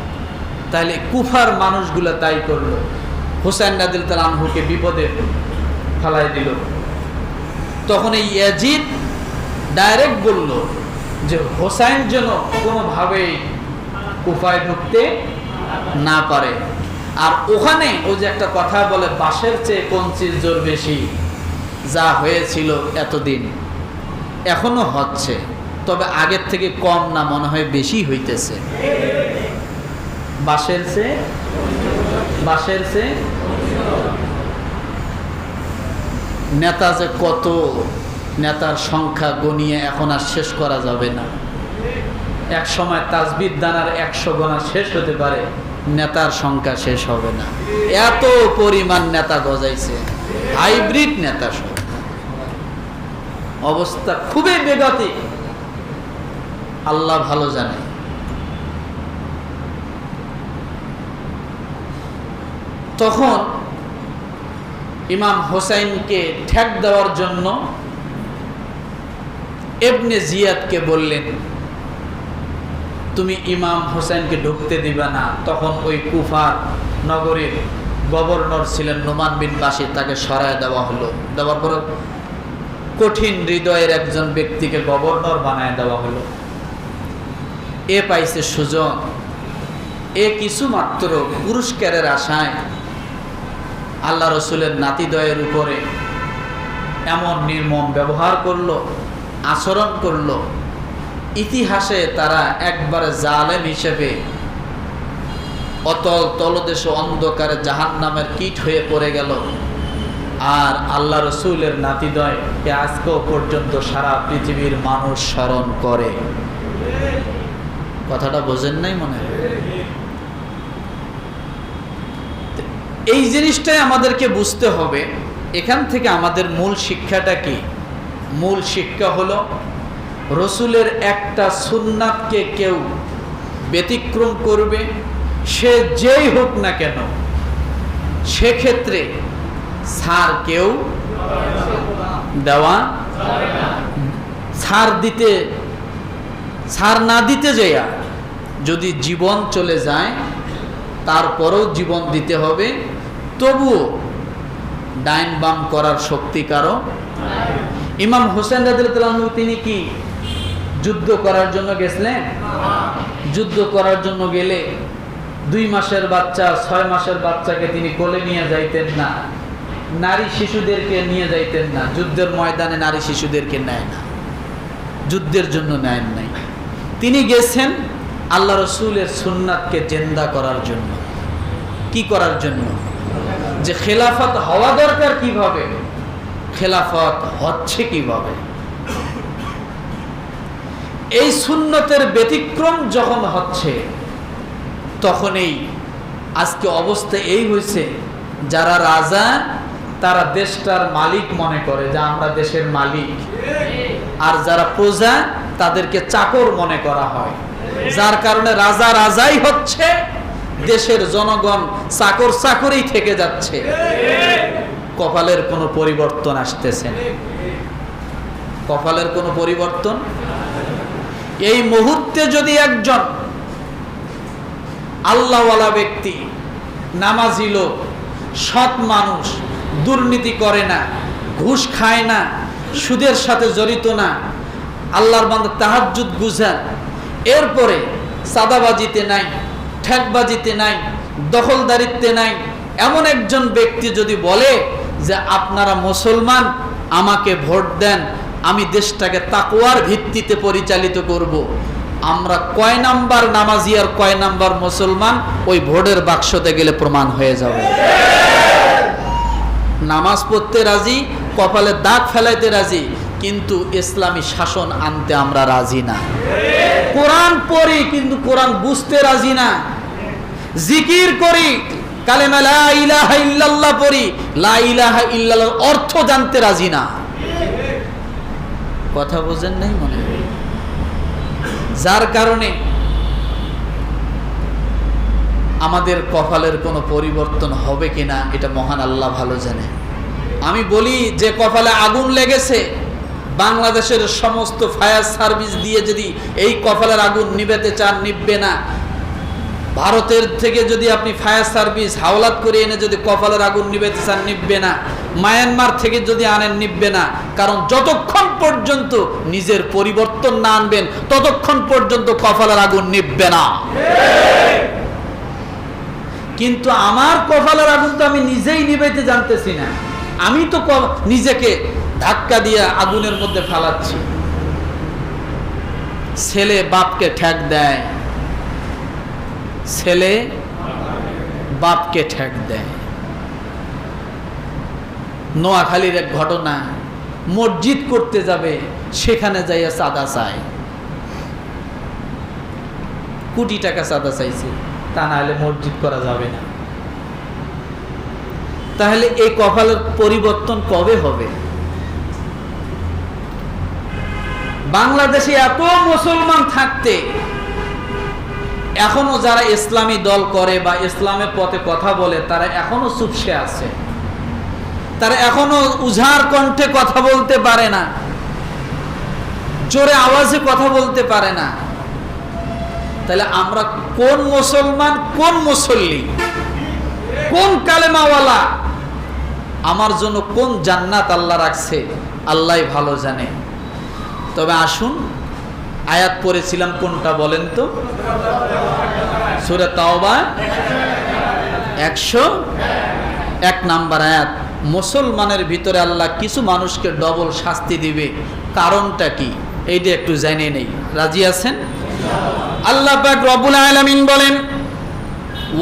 তাহলে কুফার মানুষগুলো তাই করলো, হোসেন রাদিয়াল্লাহু তাআলা আনহুকে বিপদে ফেলাই দিল। তখন এই ইয়াজিদ ডাইরেক্ট বলল যে হোসেন যেন কোনোভাবেই কুফায় ঢুকতে না পারে। আর ওখানে ও যে একটা কথা বলে, বাঁশের চেয়ে কঞ্চির জোর বেশি, যা হয়েছিল এতদিন এখনো হচ্ছে, তবে আগের থেকে কম না, মনে হয় বেশি হইতেছে। বাঁশের চেয়ে নেতা যে কত, নেতার সংখ্যা গনিয়ে এখন আর শেষ করা যাবে না। এক সময় তাসবির দানার 100 গোনা শেষ হতে পারে, নেতার সংখ্যা শেষ হবে না। এত পরিমাণ নেতা গজাইছে, হাইব্রিড নেতা সব। অবস্থা খুবই বেগতিক, আল্লাহ ভালো জানে। তখন ইমাম হোসাইনকে ঠেক দেওয়ার জন্য ইবনে জিয়াদকে বললেন, তুমি ইমাম হোসেনকে ঢুকতে দিবে না। তখন ওই কুফার নগরীর গভর্নর ছিলেন নোমান বিন বাশির, তাকে সরায় দেওয়া হলো। দেওয়ার পর কঠিন হৃদয়ের একজন ব্যক্তিকে গভর্নর বানায় দেওয়া হলো। এ পাইছে সুযোগ, এ কিছুমাত্র পুরস্কারের আশায় আল্লাহ রসুলের নাতিদয়ের উপরে এমন নির্মম ব্যবহার করলো, আচরণ করলো। ইতিহাসে তারা একবারে জালেম হিসেবে অতল তলদেশ অন্ধকারে জাহান্নামের কীট হয়ে পড়ে গেল। আর আল্লাহ রসুলের নাতিদয়কে আজকেও পর্যন্ত সারা পৃথিবীর মানুষ স্মরণ করে। কথাটা বোঝেন নাই মনে হয়? এই জিনিসটাই আমাদেরকে বুঝতে হবে। এখান থেকে আমাদের মূল শিক্ষাটা কি? মূল শিক্ষা হলো, রসুলের একটা সুন্নাতকে কেউ ব্যতিক্রম করবে, সে যেই হোক না কেন, সেক্ষেত্রে ছাড় কেউ দেওয়া, ছাড় না দিতে যাইয়া যদি জীবন চলে যায়, তারপরেও জীবন দিতে হবে, তবুও ডাইন বাম করার শক্তি কারো। ইমাম হোসেন রাদিয়াল্লাহু আনহু তিনি কি যুদ্ধ করার জন্য গেছিলেন? যুদ্ধ করার জন্য গেলে 2 মাসের বাচ্চা 6 মাসের বাচ্চাকে তিনি কোলে নিয়ে যাইতেন না, নারী শিশুদেরকে নিয়ে যাইতেন না। যুদ্ধের ময়দানে নারী শিশুদেরকে নেয় না, যুদ্ধের জন্য নেন নাই। তিনি গেছেন আল্লাহ রসুলের সুন্নাতকে জিন্দা করার জন্য। কি করার জন্য? যে খেলাফত হওয়া দরকার কিভাবে, খেলাফত হচ্ছে কিভাবে। এই সুন্নতের ব্যতিক্রম যখন হচ্ছে, তখনই আজকে অবস্থা এই হয়েছে, যারা রাজা তারা দেশটার মালিক মনে করে যে আমরা দেশের মালিক, আর যারা প্রজা তাদেরকে চাকর মনে করা হয়। যার কারণে রাজা রাজাই হচ্ছে, দেশের জনগণ চাকর চাকরই থেকে যাচ্ছে। কপালের কোনো পরিবর্তন আসতেছে না। কপালের কোনো পরিবর্তন। এই মুহূর্তে যদি একজন আল্লাহওয়ালা ব্যক্তি, নামাজি লোক, সৎ মানুষ, দুর্নীতি করে না, ঘুষ খায় না, সুদের সাথে জড়িত না, আল্লাহর বান্দা, তাহাজ্জুদ গুজার, এরপরে সাদাবাজিতে নাই, ঠেকবাজিতে নাই, দখলদারিত্বে নাই, এমন একজন ব্যক্তি যদি বলে যে আপনারা মুসলমান, আমাকে ভোট দেন, আমি দেশটাকে তাকওয়ার ভিত্তিতে পরিচালিত করব, আমরা কয় নাম্বার নামাজি আর কয় নাম্বার মুসলমান ওই ভোটের বাক্সতে গেলে প্রমাণ হয়ে যাবে। নামাজ পড়তে রাজি, কপালে দাগ ফেলাইতে রাজি, কিন্তু ইসলামী শাসন আনতে আমরা রাজি না। কোরআন পড়ি কিন্তু কোরআন বুঝতে রাজি না। জিকির করি, কালেমা লা ইলাহা ইল্লাল্লাহ পড়ি, লা ইলাহা ইল্লাল্লাহর অর্থ জানতে রাজি না। কথা বোঝেন নাই মনে হয়? যার কারণে আমাদের কপালের কোনো পরিবর্তন হবে কিনা এটা মহান আল্লাহ ভালো জানে। আমি বলি যে কপালে আগুন লেগেছে, বাংলাদেশের সমস্ত ফায়ার সার্ভিস দিয়ে যদি এই কপালের আগুন নিভাতে চান, নিভবে না। ভারতের থেকে যদি আপনি ফায়ার সার্ভিস হাওলাত করে এনে যদি কপালের আগুন নিভাতে চান, নিভবে না। মায়ানমার থেকে যদি আনেন, নিভবে না। কারণ যতক্ষণ পর্যন্ত নিজের পরিবর্তন না আনবেন ততক্ষণ পর্যন্ত কপালের আগুন নিভবে না। কিন্তু আমার কপালের আগুন তো আমি নিজেই নিভাইতে জানতেছি না। আমি তো নিজেকে ধাক্কা দিয়ে আগুনের মধ্যে ফালাচ্ছি। ছেলে বাপকে ঠ্যাক দেয়, ছেলে বাপকে ঠ্যাক দেয়। নোয়াখালীর এক ঘটনা, মসজিদ করতে যাবে, সেখানে যাইয়া চাঁদা চায়, কোটি টাকা চাঁদা চাইছে, তা না হলে মসজিদ করা যাবে না। তাহলে এই কপালের পরিবর্তন কবে হবে? বাংলাদেশে এত মুসলমান থাকতে এখনো যারা ইসলামী দল করে বা ইসলামের পথে কথা বলে তারা এখনো চুপসে আছে। তারা এখনো উজাড় কণ্ঠে কথা বলতে পারে না, জোরে আওয়াজে কথা বলতে পারে না। তাহলে আমরা কোন মুসলমান, কোন মুসল্লি, কোন কালেমাওয়ালা, আমার জন্য কোন জান্নাত আল্লাহ রাখছে আল্লাহই ভালো জানে। তবে আসুন, আয়াত পড়েছিলাম কোনটা বলেন তো? সূরা তাওবা 101 নাম্বার আয়াত। মুসলমানের ভিতরে আল্লাহ কিছু মানুষকে ডবল শাস্তি দিবে, কারণটা কি এইটা একটু জেনে নেই। রাজি আছেন? আল্লাহ পাক রব্বুল আলামিন বলেন,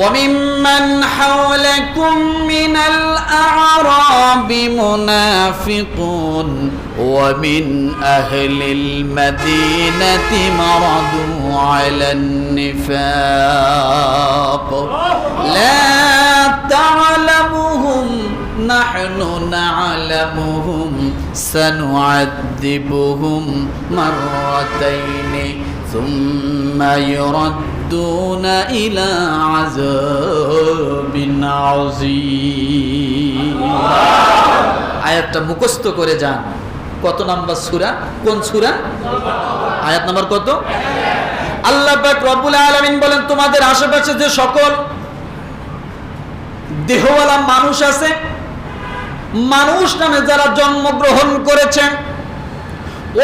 وَمِمَّنْ حَوْلَكُمْ مِنَ الْأَعْرَابِ مُنَافِقُونَ وَمِنْ أَهْلِ الْمَدِينَةِ مَرَدُوا عَلَى النِّفَاقِ لَا تَعْلَمُهُمْ نَحْنُ نَعْلَمُهُمْ سَنُعَذِّبُهُمْ مَرَّتَيْنِ ثُمَّ يُرَدُّونَ إِلَى عَذَابٍ عَظِيمٍ। আয়াতটা মুখস্থ করে যান। কত নাম্বার সূরা? কোন সূরা? আয়াত নাম্বার কত? আল্লাহ পাক রব্বুল আলামিন বলেন, তোমাদের আশেপাশে যে সকল দেহওয়ালা মানুষ আছে, মানুষ নামে যারা জন্মগ্রহণ করেছেন,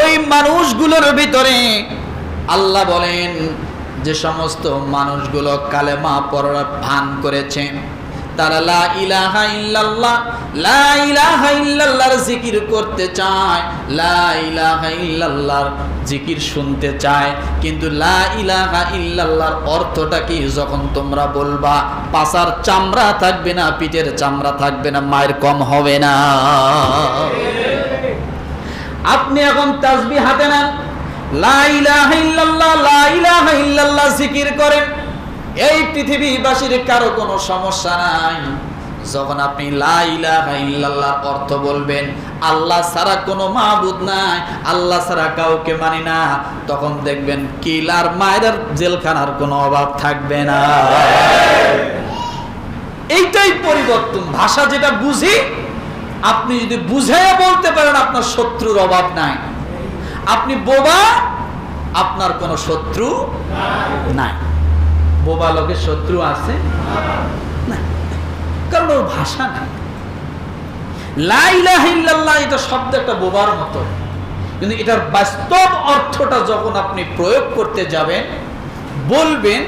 ওই মানুষগুলোর ভিতরে আল্লাহ বলেন যে সমস্ত মানুষগুলো কালেমা পড়ার ভান করেছে, তারা লা ইলাহা ইল্লাল্লাহ, লা ইলাহা ইল্লাল্লাহর জিকির করতে চায়, লা ইলাহা ইল্লাল্লাহর জিকির শুনতে চায়, কিন্তু লা ইলাহা ইল্লাল্লাহর অর্থটা কি যখন তোমরা বলবা, পাছার চামড়া থাকবে না, পিঠের চামড়া থাকবে না, মায়ের কম হবে না। আপনি এখন তাসবিহ হাতে নেন, লা ইলাহা ইল্লাল্লাহ, লা ইলাহা ইল্লাল্লাহ জিকির করেন, এই পৃথিবীবাসীর কারো কোনো সমস্যা নাই। যখন আপনি লা ইলাহা ইল্লাল্লাহ অর্থ বলবেন, আল্লাহ ছাড়া কোনো মাবুদ নাই, আল্লাহ ছাড়া কাউকে মানি না, তখন দেখবেন কিলার মায়ের জেলখানার কোনো অভাব থাকবে না। এইটাই পরিবর্তন। ভাষা যেটা বুঝি আপনি যদি বুঝাইয়া বলতে পারেন আপনার শত্রুর অভাব নাই, আপনি বোবা, আপনার কোনো শত্রু নাই। বোবা লোকের শত্রু আছে না, কারণ ওর ভাষা নাই। লা ইলাহা ইল্লাল্লাহ এটা শব্দ একটা বোবার মতো, কিন্তু এটার বাস্তব অর্থটা যখন আপনি প্রয়োগ করতে যাবেন, বলবেন,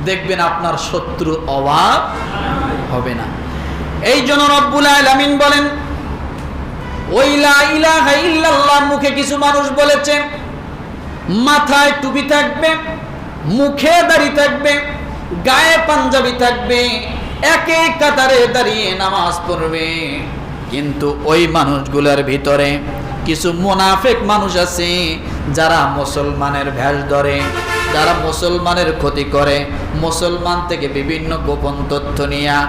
দেখবেন আপনার শত্রুর অভাব হবে না। এই জন্য রব্বুল আলামিন বলেন, ওই লা ইলাহা ইল্লাল্লাহ মুখে কিছু মানুষ বলেছে, মাথায় টুপি থাকবে, মুখে দাড়ি থাকবে, গায়ে পাঞ্জাবি থাকবে, একে কাতারে দাঁড়িয়ে নামাজ পড়বে, কিন্তু ওই মানুষগুলোর ভিতরে কিছু মুনাফিক মানুষ আছে যারা মুসলমানের ভেষ ধরে, যারা মুসলমানের ক্ষতি করে, মুসলমান থেকে বিভিন্ন গোপন তথ্য নিয়ে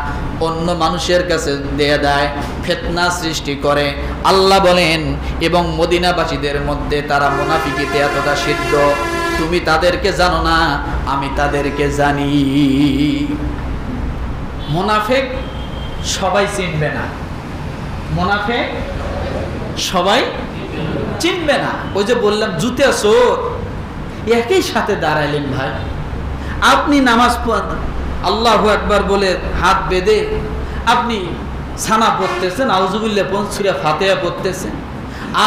অন্য মানুষের কাছে দিয়ে দেয়, ফিতনা সৃষ্টি করে। আল্লাহ বলেন, এবং মদিনাবাসীদের মধ্যে তারা মুনাফিকিতে এতটা সিদ্ধ, তুমি তাদেরকে জানো না, আমি তাদেরকে জানি। মুনাফিক সবাই চিনবে না, মুনাফিক সবাই চিনবে না। ওই যে বললাম জুতা চোর, একই সাথে দাঁড়াইলেন ভাই। আপনি নামাজ পড়েন, আল্লাহু আকবার বলে হাত বেঁধে আপনি ছানা পড়তেছেন, আউযুবিল্লাহ পড়ছেন, সূরা ফাতিহা পড়তেছেন,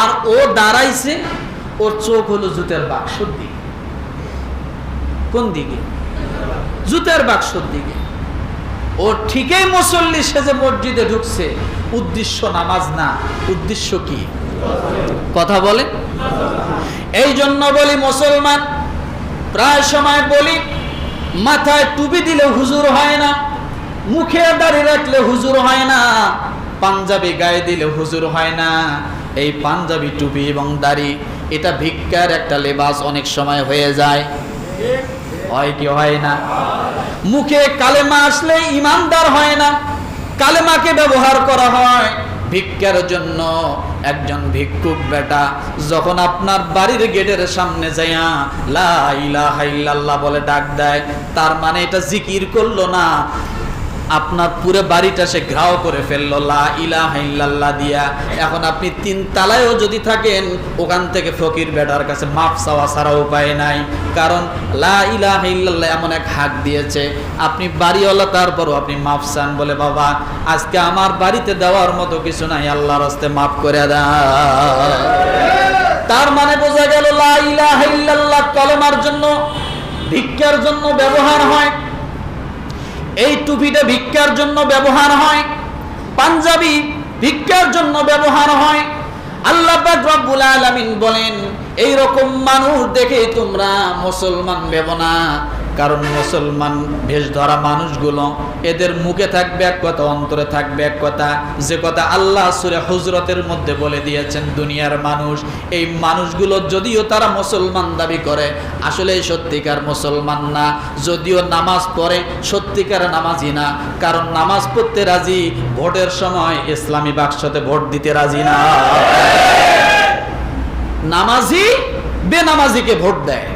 আর ও দাঁড়াইছে, ওর চোখ হলো জুতার বাক্সর দিকে। কোন দিকে? জুতার বাক্সর দিকে। ও ঠিকই মুসল্লি সেজে মসজিদে ঢুকছে, উদ্দেশ্য নামাজ না, উদ্দেশ্য কি? কথা বলে। এই জন্য বলি, মুসলমান প্রায় সময় বলি, মাথায় টুপি দিলে হুজুর হয় না, মুখে দাড়ি রাখলে হুজুর হয় না, পাঞ্জাবি গায়ে দিলে হুজুর হয় না। এই পাঞ্জাবি, টুপি এবং দাড়ি এটা ভিক্ষার একটা লেবাস অনেক সময় হয়ে যায়, হয় কি হয় না? মুখে কালেমা আসলে ইমানদার হয় না, কালেমাকে ব্যবহার করা হয় ভিক্ষার জন্য। একজন ভিক্ষুক বেটা যখন আপনার বাড়ির গেটের সামনে যাইয়া লা ইলাহা ইল্লাল্লাহ বলে ডাক দেয়, তার মানে এটা জিকির করলো না, আপনার পুরো বাড়িটা সে ঘাও করে ফেললো লা ইলাহা ইল্লাল্লাহ দিয়া। এখন আপনি 3 তলায়ও যদি থাকেন, ওখান থেকে ফকির বেটার কাছে মাপ চাওয়া ছাড়া উপায় নাই, কারণ লা ইলাহা ইল্লাল্লাহ এমন এক হাক দিয়েছে। আপনি বাড়িওয়ালা, তারপরও আপনি মাপ চান, বলে বাবা আজকে আমার বাড়িতে দেওয়ার মতো কিছু নাই, আল্লাহর হস্তে মাফ করে দাও। তার মানে বোঝা গেল লা ইলাহা ইল্লাল্লাহ কলেমার জন্য, ভিক্ষার জন্য ব্যবহার হয়। এই টুপিটা ভিক্ষার জন্য ব্যবহার হয়, পাঞ্জাবি ভিক্ষার জন্য ব্যবহার হয়। আল্লাহ পাক রব্বুল আলামিন বলেন, এই রকম মানুষ দেখে তোমরা মুসলমান ভেবো না, কারণ মুসলমান ভেষ ধরা মানুষগুলো, এদের মুখে থাকবে এক কথা, অন্তরে থাকবে এক কথা। যে কথা আল্লাহ সূরা হুজরাতের মধ্যে বলে দিয়েছেন, দুনিয়ার মানুষ, এই মানুষগুলো যদিও তারা মুসলমান দাবি করে, আসলে সত্যিকার মুসলমান না। যদিও নামাজ পড়ে, সত্যিকার নামাজি না, কারণ নামাজ পড়তে রাজি, ভোটের সময় ইসলামী বাক্সতে ভোট দিতে রাজি না। নামাজি বেনামাজিকে ভোট দেয়।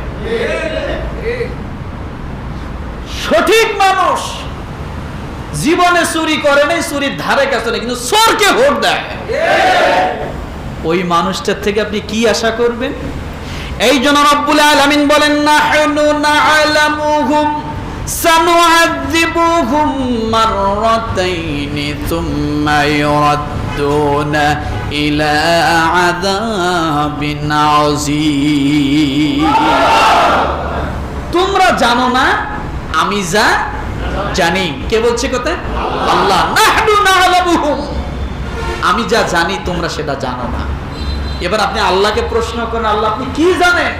সঠিক মানুষ জীবনে চুরি করে নাই, চুরির ধারে কাছে নেই, কিন্তু চোরকে ভোট দেয়। ওই মানুষটার থেকে আপনি কি আশা করবেন? এই জন্য রব্বুল আলামিন বলেন, নাহনু না'লামুহুম সানু'আযিবুহুম মাররাতাইনি সুম্মা ইউরাদ্দুনা ইলা আযাবিন আযীম। তোমরা জানো না, আমি যা জানি। কে বলছে কথা? আল্লাহ। নাহনু না'লামুহুম, আমি যা জানি তোমরা সেটা জানো না। এবার আপনি আল্লাহকে প্রশ্ন করেন, আল্লাহ আপনি কি জানেন?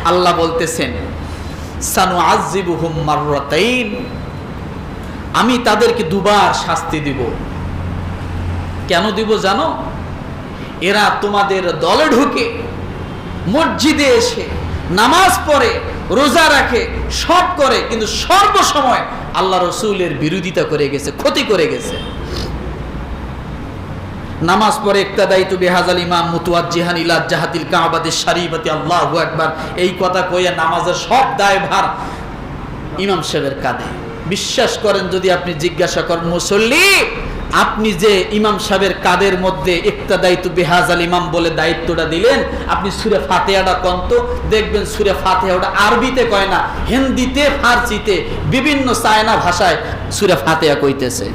আল্লাহ বলতেছেন, সানু'আযিবুহুম মাররাতাইন, আমি তাদেরকে দুবার শাস্তি দিব। কেন দিব জানো? এরা তোমাদের দলে ঢুকে মসজিদে এসে নামাজ পড়ে, রোজা রাখে, সব করে, কিন্তু সর্বসময় আল্লাহ রাসূলের বিরোধিতা করে গেছে, ক্ষতি করে গেছে। নামাজ পড়ে ইক্তাদাইতু বিহাযাল ইমাম মুতাওয়াজ্জিহান ইলা জাহাতিল কাবাতিশ শরীফাতি, আল্লাহু আকবার, এই কথা কইয়া নামাজের সব দায়ভার ইমাম সাহেবের কাঁধে। বিশ্বাস করেন, যদি আপনি জিজ্ঞাসা করেন মুসল্লি আপনি যে ইমাম সাহেবের কাদের মধ্যে ইক্তাদাইতু বিহাজাল ইমাম বলে দায়িত্বটা দিলেন, আপনি সূরা ফাতিহাটা কন্ত দেখবেন, সূরা ফাতিহাটা আরবিতে কয় না, হিন্দিতে, ফার্সিতে, বিভিন্ন চায়না ভাষায় সূরা ফাতিহা কইতেছে,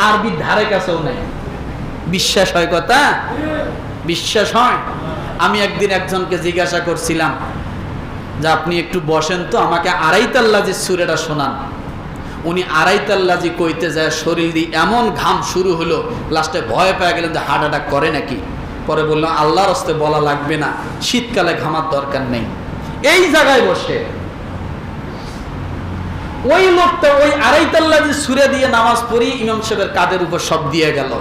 আরবির ধারে কাছেও নাই। বিশ্বাস হয় কথা? বিশ্বাস হয়? আমি একদিন একজনকে জিজ্ঞাসা করছিলাম যে আপনি একটু বসেন তো, আমাকে আড়াইতাল্লাজি সূরাটা শোনান। উনি আড়াইতাল্লাজি কইতে যায় শরীর দিয়ে এমন ঘাম শুরু হলো, লাস্টে ভয় পেয়ে গেলেন যে হার্ট অ্যাটাক করে নাকি। পরে বললাম আল্লাহর হস্তে বলা লাগবে না, শীতকালে ঘামার দরকার নেই। এই জায়গায় বসে ওই লোকটা ওই আড়াইতাল্লাজি সূরা দিয়ে নামাজ পড়ি ইমাম সাহেবের কাদের উপর সব দিয়ে গেল।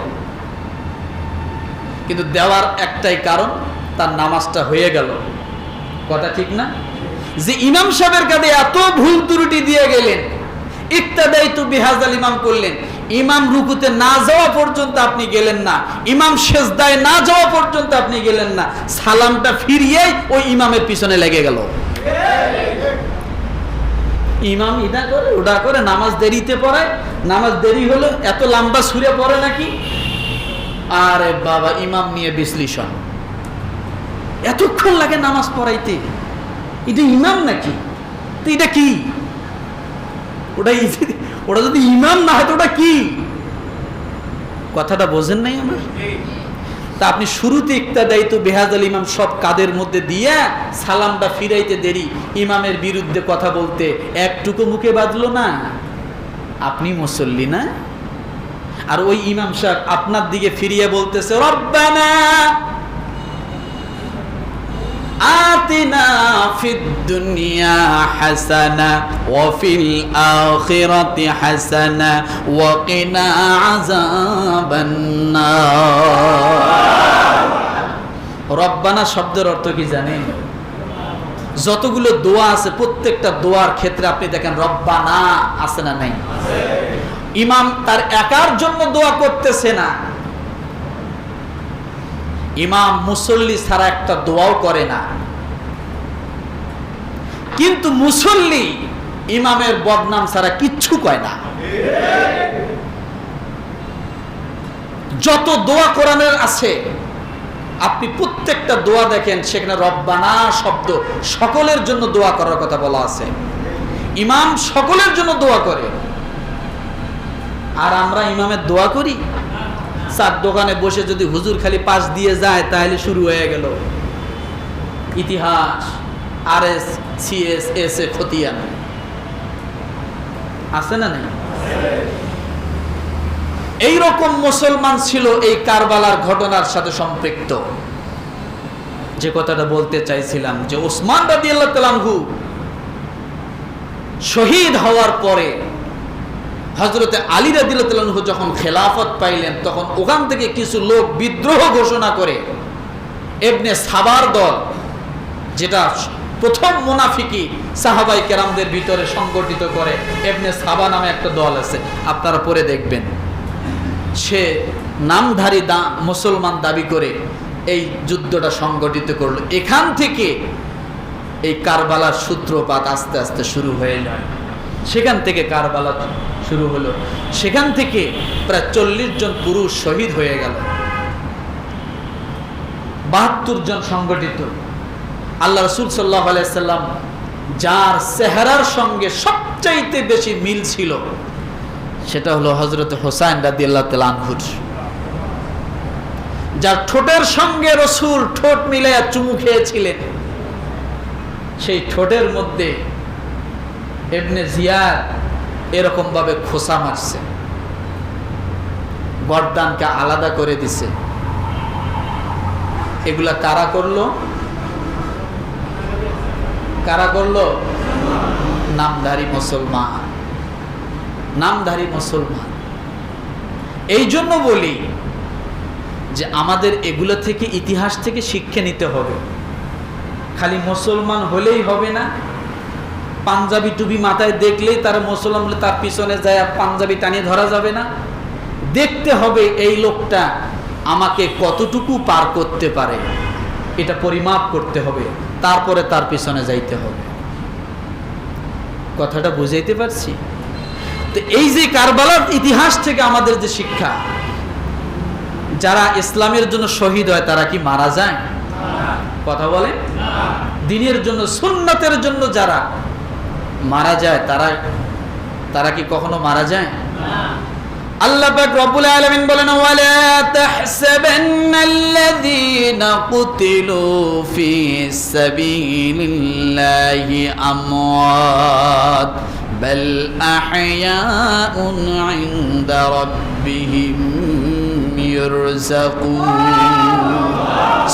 কিন্তু দেওয়ার একটাই কারণ, তার নামাজটা হয়ে গেল। কথা ঠিক না? যে ইমাম সাহেবের কাঁধে এত ভুল ত্রুটি দিয়ে গেলেন, ইক্তাদাইতু বিহাজাল ইমাম করলেন, ইমাম রুকুতে না যাওয়া পর্যন্ত আপনি গেলেন না, ইমাম সেজদায় না যাওয়া পর্যন্ত আপনি গেলেন না, সালামটা ফিরিয়েই ওই ইমামের পিছনে লেগে গেল। ইমাম ইদা করে ওটা করে নামাজ দেরিতে পড়ায়, নামাজ দেরি হলো, এত লম্বা সুরে পড়ে নাকি। আরে বাবা, ইমাম নিয়ে বিশ্লেষণ, এতক্ষণ লাগে নামাজ পড়াইতে, এটা ইমাম নাকি? তো এটা কি? ওটা যদি ইমাম না হয় তো ওটা কি? কথাটা বোঝেন নাই আমার? তা আপনি শুরুতে ইক্তাদাইতু বিহাজাল ইমাম সব কাদের মধ্যে দিয়ে সালামটা ফিরাইতে দেরি, ইমামের বিরুদ্ধে কথা বলতে একটুকু মুখে বাজলো না। আপনি মুসল্লি না? আর ওই ইমাম সাহেব আপনার দিকে ফিরিয়ে বলতেছে রব্বানা আতিনা ফিদ দুনিয়া হাসানা ওয়া ফিল আখিরাতি হাসানা ওয়া কিনা আযাবান নার। রব্বানা শব্দের অর্থ কি জানেন? যতগুলো দোয়া আছে প্রত্যেকটা দোয়ার ক্ষেত্রে আপনি দেখেন রব্বানা আছে না নাই? ইমাম তার একার জন্য দোয়া করতেছে না, ইমাম মুসল্লি ছাড়া একটা দোয়াও করে না। কিন্তু মুসল্লি ইমামের বদনাম ছাড়া কিচ্ছু কয় না। যত দোয়া কোরআনের আছে আপনি প্রত্যেকটা দোয়া দেখেন, সেখানে রব্বানা শব্দ সকলের জন্য দোয়া করার কথা বলা আছে। ইমাম সকলের জন্য দোয়া করে, আর আমরা ইমামের দোয়া করি। চার দোকানে বসে যদি হুজুর খালি পাশ দিয়ে যায় তাহলে শুরু হয়ে গেল ইতিহাস, RS CS SA খতিয়ান। আছে না নাই? এইরকম মুসলমান ছিল এই কারবালার ঘটনার সাথে সম্পৃক্ত। যে কথাটা বলতে চাইছিলাম, যে ওসমান রাদিয়াল্লাহু তাআলা আনহু শহীদ হওয়ার পরে হযরতে আলী রাদিয়াল্লাহু তাআলা আনহু যখন খেলাফত পাইলেন, তখন ওখান থেকে কিছু লোক বিদ্রোহ ঘোষণা করে ইবনে সাবার দল, যেটা প্রথম মুনাফিকি সাহাবায়ে কেরামদের ভিতরে সংগঠিত করে, ইবনে সাবা নামে একটা দল আছে, আপনারা পরে দেখবেন। সে নামধারী মুসলমান দাবি করে এই যুদ্ধটা সংগঠিত করলো। এখান থেকে এই কারবালার সূত্রপাত আস্তে আস্তে শুরু হয়ে যায়। সেখান থেকে কারবালা শুরু হলো, সেখান থেকে প্রায় 40 জন পুরুষ শহীদ হয়ে গেল, 72 জন সংগঠিত। আল্লাহ রাসূল সাল্লাল্লাহু আলাইহি সাল্লাম যার চেহারার সঙ্গে সবচাইতে বেশি মিল ছিল সেটা হলো হযরত হোসাইন রাদিয়াল্লাহু তাআলা আনহুর। যার ঠোঁটের সঙ্গে রাসূল ঠোঁট মিলাইয়া চুমু খেয়েছিলেন, সেই ঠোঁটের মধ্যে ইবনে জিয়াদ এরকম ভাবে খোসা মারছে, গর্দানকে আলাদা করে দিছে। এগুলা কারা করলো? কারা করলো? নামধারী মুসলমান, নামধারী মুসলমান। এই জন্য বলি যে আমাদের এগুলো থেকে, ইতিহাস থেকে শিক্ষা নিতে হবে। খালি মুসলমান হলেই হবে না, পাঞ্জাবি টুপি মাথায় দেখলেই তার মুসলমান বলে তার পিছনে যায় পাঞ্জাবি টানিয়ে ধরা যাবে না। দেখতে হবে এই লোকটা আমাকে কতটুকু পার করতে পারে, এটা পরিমাপ করতে হবে, তারপরে তার পিছনে যাইতে হবে। কথাটা বুঝাইতে পারছি? তো এই যে কারবালার ইতিহাস থেকে আমাদের যে শিক্ষা, যারা ইসলামের জন্য শহীদ হয় তারা কি মারা যায়? কথা বলে, দ্বীনের জন্য, সুন্নাতের জন্য যারা মারা যায় তারা কি কখনো মারা যায়? আল্লাহ পাক রব্বুল আলামিন বলেন, ওয়ালা তাহসাবান্নাল্লাযীনা কুতিলু ফি সাবিলিল্লাহি আমওয়াত বাল আহইয়াউন ইনদা রাব্বিহিম ইরযাকুন।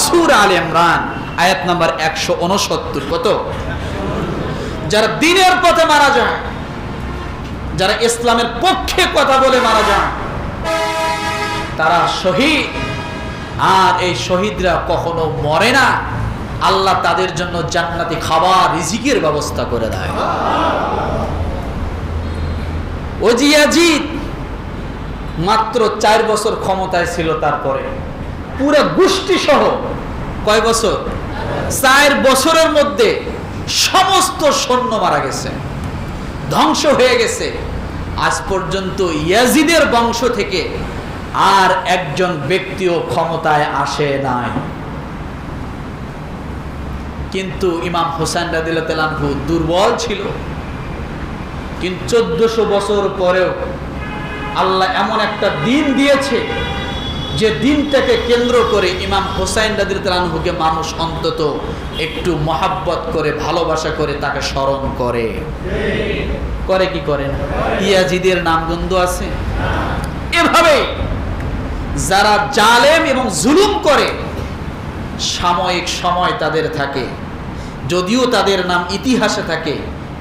সূরা আলে ইমরান আয়াত নাম্বার 169। কত? যারা দ্বীনের পথে মারা যায়, যারা ইসলামের পক্ষে কথা বলে মারা যায়, তারা শহীদ। আর এই শহীদরা কখনো মরে না, আল্লাহ তাদের জন্য জান্নাতি খাবার, রিজিকের ব্যবস্থা করে দেয়। ওই যে ইয়াজিদ মাত্র 4 বছর ক্ষমতায় ছিল, তারপরে পুরো গোষ্ঠী সহ কয় বছর? 4 বছরের মধ্যে সমস্ত সৈন্য মারা গেছে, ধ্বংস হয়ে গেছে। আজ পর্যন্ত ইয়াজিদের বংশ থেকে আর একজন ব্যক্তিও ক্ষমতায় আসে নাই। কিন্তু ইমাম হোসেন রাদিয়াল্লাহু আনহু দুর্বল ছিল, কিন্তু 1400 বছর পরেও আল্লাহ এমন একটা দিন দিয়েছে যে দিনটাকে কেন্দ্র করে ইমাম হোসেন রাদিয়াল্লাহু আনহুকে মানুষ অন্তত একটু মহাব্বত করে, ভালোবাসা করে, তাকে স্মরণ করে। করে কি করে না? ইয়াজিদের নামগন্ধ আছে। এভাবে যারা জালেম এবং জুলুম করে, সাময়িক সময় তাদের থাকে, যদিও তাদের নাম ইতিহাসে থাকে,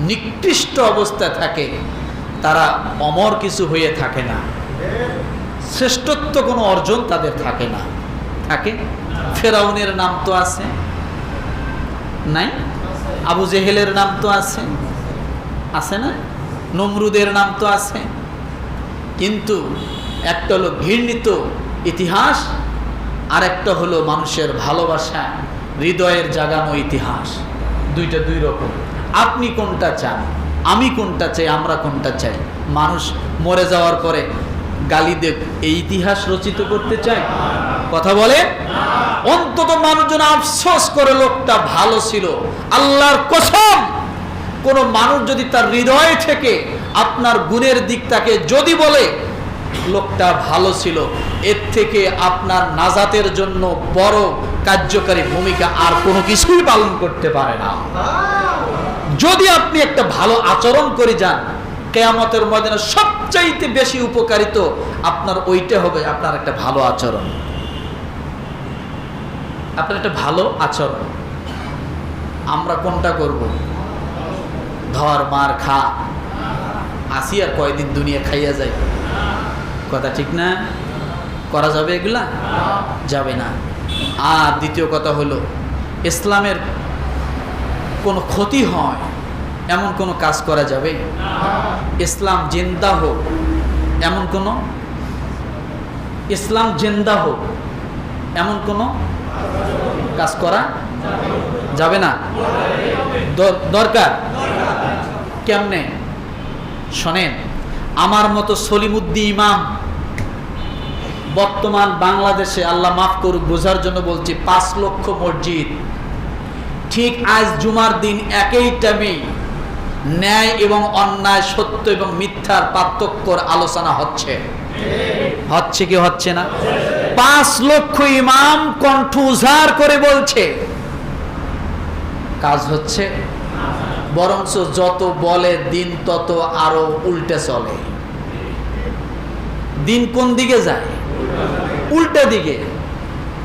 নিকৃষ্ট অবস্থায় থাকে, তারা অমর কিছু হয়ে থাকে না, শ্রেষ্ঠত্ব কোনো অর্জন তাদের থাকে না। থাকে? ফেরাউনের নাম তো আছে, নাই? আবু জেহেলের নাম তো আছে, আছে না? নমরুদের নাম তো আছে। কিন্তু একটা হলো ঘৃণিত ইতিহাস, আর একটা হলো মানুষের ভালোবাসা, হৃদয়ের জাগানো ইতিহাস। দুইটা দুই রকম। আপনি কোনটা চান? আমি কোনটা চাই? আমরা কোনটা চাই? মানুষ মরে যাওয়ার পরে গালি দেব, এই ইতিহাস রচিত করতে চায়? কথা বলে, অন্তত মানুষজন আফসোস করে লোকটা ভালো ছিল। আল্লাহর কসম, কোন মানুষ যদি তার হৃদয় থেকে আপনার গুণের দিকটাকে যদি বলে লোকটা ভালো ছিল, এর থেকে আপনার নাজাতের জন্য বড় কার্যকারী ভূমিকা আর কোনো কিছুই পালন করতে পারে না। যদি আপনি একটা ভালো আচরণ করে যান, কিয়ামতের ময়দানে সবচাইতে বেশি উপকারিত আপনার ওইটা হবে, আপনার একটা ভালো আচরণ। আপনার একটা ভালো আচরণ। আমরা কোনটা করব? ধর মার খা, আসি আর কয়দিন দুনিয়া খাইয়া যায়। কথা ঠিক না? করা যাবে এগুলা? যাবে না। আর দ্বিতীয় কথা হলো, ইসলামের কোনো ক্ষতি হয় এমন কোনো কাজ করা যাবে? ইসলাম জিন্দা হোক এমন কোনো, ইসলাম জিন্দা হোক এমন কোনো কাজ করা যাবে না। দরকার। কেমনে? শোনেন, আমার মতো সলিমুদ্দিন ইমাম বর্তমান বাংলাদেশে, আল্লাহ মাফ করুক, বোঝার জন্য বলছি, 5 লক্ষ মসজিদ। ঠিক আজ জুমার দিন একই টাইমে ন্যায় এবং অন্যায়, সত্য এবং মিথ্যার পার্থক্যর আলোচনা হচ্ছে। হচ্ছে কি হচ্ছে না? 5 লক্ষ ইমাম কণ্ঠ উজাড় করে বলছে, কাজ হচ্ছে? বরঞ্চ যত বলে দিন তত আরো উল্টে চলে। দিন কোন দিকে যায়? উল্টা দিকে।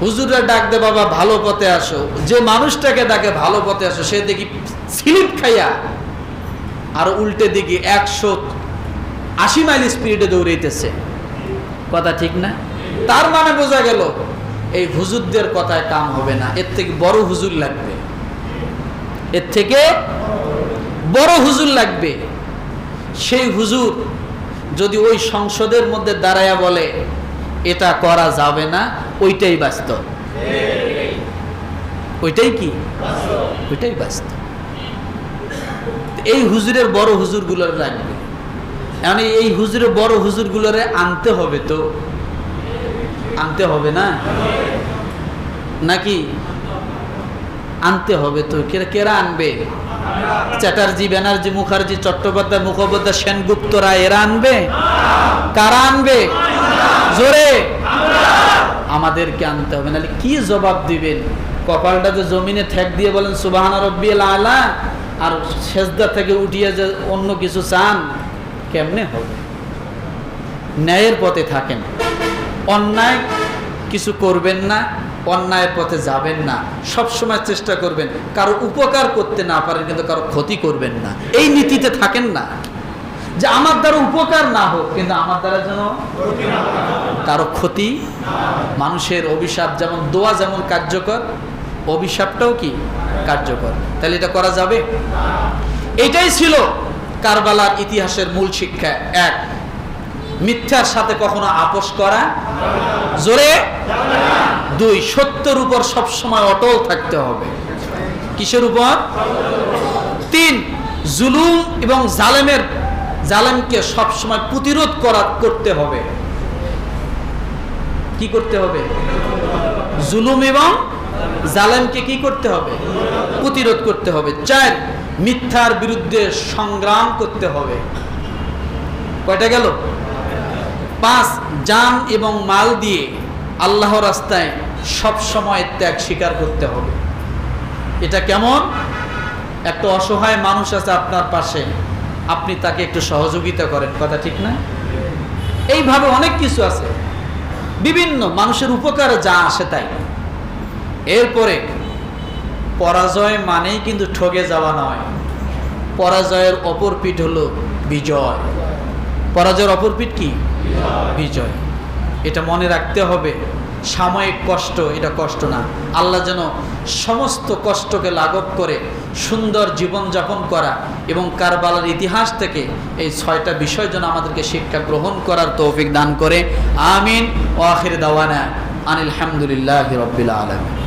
হুজুররা ডাক দে, বাবা ভালো পথে আসো। যে মানুষটাকে ডাকে ভালো পথে আসো, সে দেখি স্লিপ খাইয়া আর উল্টে দিকে 180 মাইল স্পিডে দৌড়াইতেছে। কথা ঠিক না? তার মানে বোঝা গেল এই হুজুরদের কথায় কাম হবে না, এর থেকে বড় হুজুর লাগবে, এর থেকে বড় হুজুর লাগবে। সেই হুজুর যদি ওই সংসদের মধ্যে দাঁড়ায়া বলে এটা করা যাবে না, ওইটাই বাস্তব। ওইটাই কি? ওইটাই বাস্তব। এই হুজুরের বড় হুজুরগুলোর লাগবে। মানে এই হুজুরে বড় হুজুরগুলোরে আনতে হবে তো, আনতে হবে না নাকি? আনতে হবে তো। কেরা আনবে? চ্যাটার্জি, ব্যানার্জি, মুখার্জি, চট্টোপাধ্যায়, মুখোপাধ্যায়, সেনগুপ্ত রায় এরা আনবে? কারা আনবে? জোরে আমাদেরকে আনতে হবে, নাহলে কি জবাব দিবেন? কপালটা যে জমিনে ঠেক দিয়ে বলেন সুবহানা রাব্বিয়াল আলা, আর সেজদা থেকে উঠিয়ে যে অন্য কিছু চান, কেমনে হবে? ন্যায়ের পথে থাকেন, অন্যায় কিছু করবেন না, অন্যায়ের পথে যাবেন না, সব সময় চেষ্টা করবেন কারো উপকার করতে না পারেন কিন্তু কারো ক্ষতি করবেন না। এই নীতিতে থাকেন না যে আমার দ্বারা উপকার না হোক কিন্তু আমার দ্বারা যেন কারো ক্ষতি। মানুষের অভিশাপ যেমন, দোয়া যেমন কার্যকর, অভিশাপটাও কি কার্যকর। তাহলে এটা করা যাবে? এটাই ছিল কারবালার ইতিহাসের মূল শিক্ষা। এক, মিথ্যার সাথে কখনো আপোষ করা, জোরে। দুই, সত্যের উপর সবসময় অটল থাকতে হবে। কিসের উপর? তিন, জুলুম এবং জালেমকে সবসময় প্রতিরোধ করতে হবে। কি করতে হবে? জুলুম এবং জালেমকে কি করতে হবে? প্রতিরোধ করতে হবে। চার, মিথ্যার বিরুদ্ধে সংগ্রাম করতে হবে। কয়টা গেল? পাঁচ, জান এবং মাল দিয়ে আল্লাহর রাস্তায় সব সময় ত্যাগ স্বীকার করতে হবে। এটা কেমন? একটা অসহায় মানুষ আছে আপনার পাশে, আপনি তাকে একটু সহযোগিতা করেন, কথা ঠিক না? এইভাবে অনেক কিছু আছে, বিভিন্ন মানুষের উপকারে যা আসে তাই। এরপরে পরাজয় মানেই কিন্তু ঠকে যাওয়া নয়, পরাজয়ের অপর পিঠ হলো বিজয়। পরাজয়ের অপর পিঠ কি? বিজয়। এটা মনে রাখতে হবে। সাময়িক কষ্ট, এটা কষ্ট না। আল্লাহ যেন সমস্ত কষ্টকে লাঘব করে সুন্দর জীবনযাপন করা এবং কারবালার ইতিহাস থেকে এই 6টা বিষয় যেন আমাদেরকে শিক্ষা গ্রহণ করার তৌফিক দান করে। আমিন। ওয়া আখির দাওয়ানা আনিল হামদুলিল্লাহি রাব্বিল আলামিন।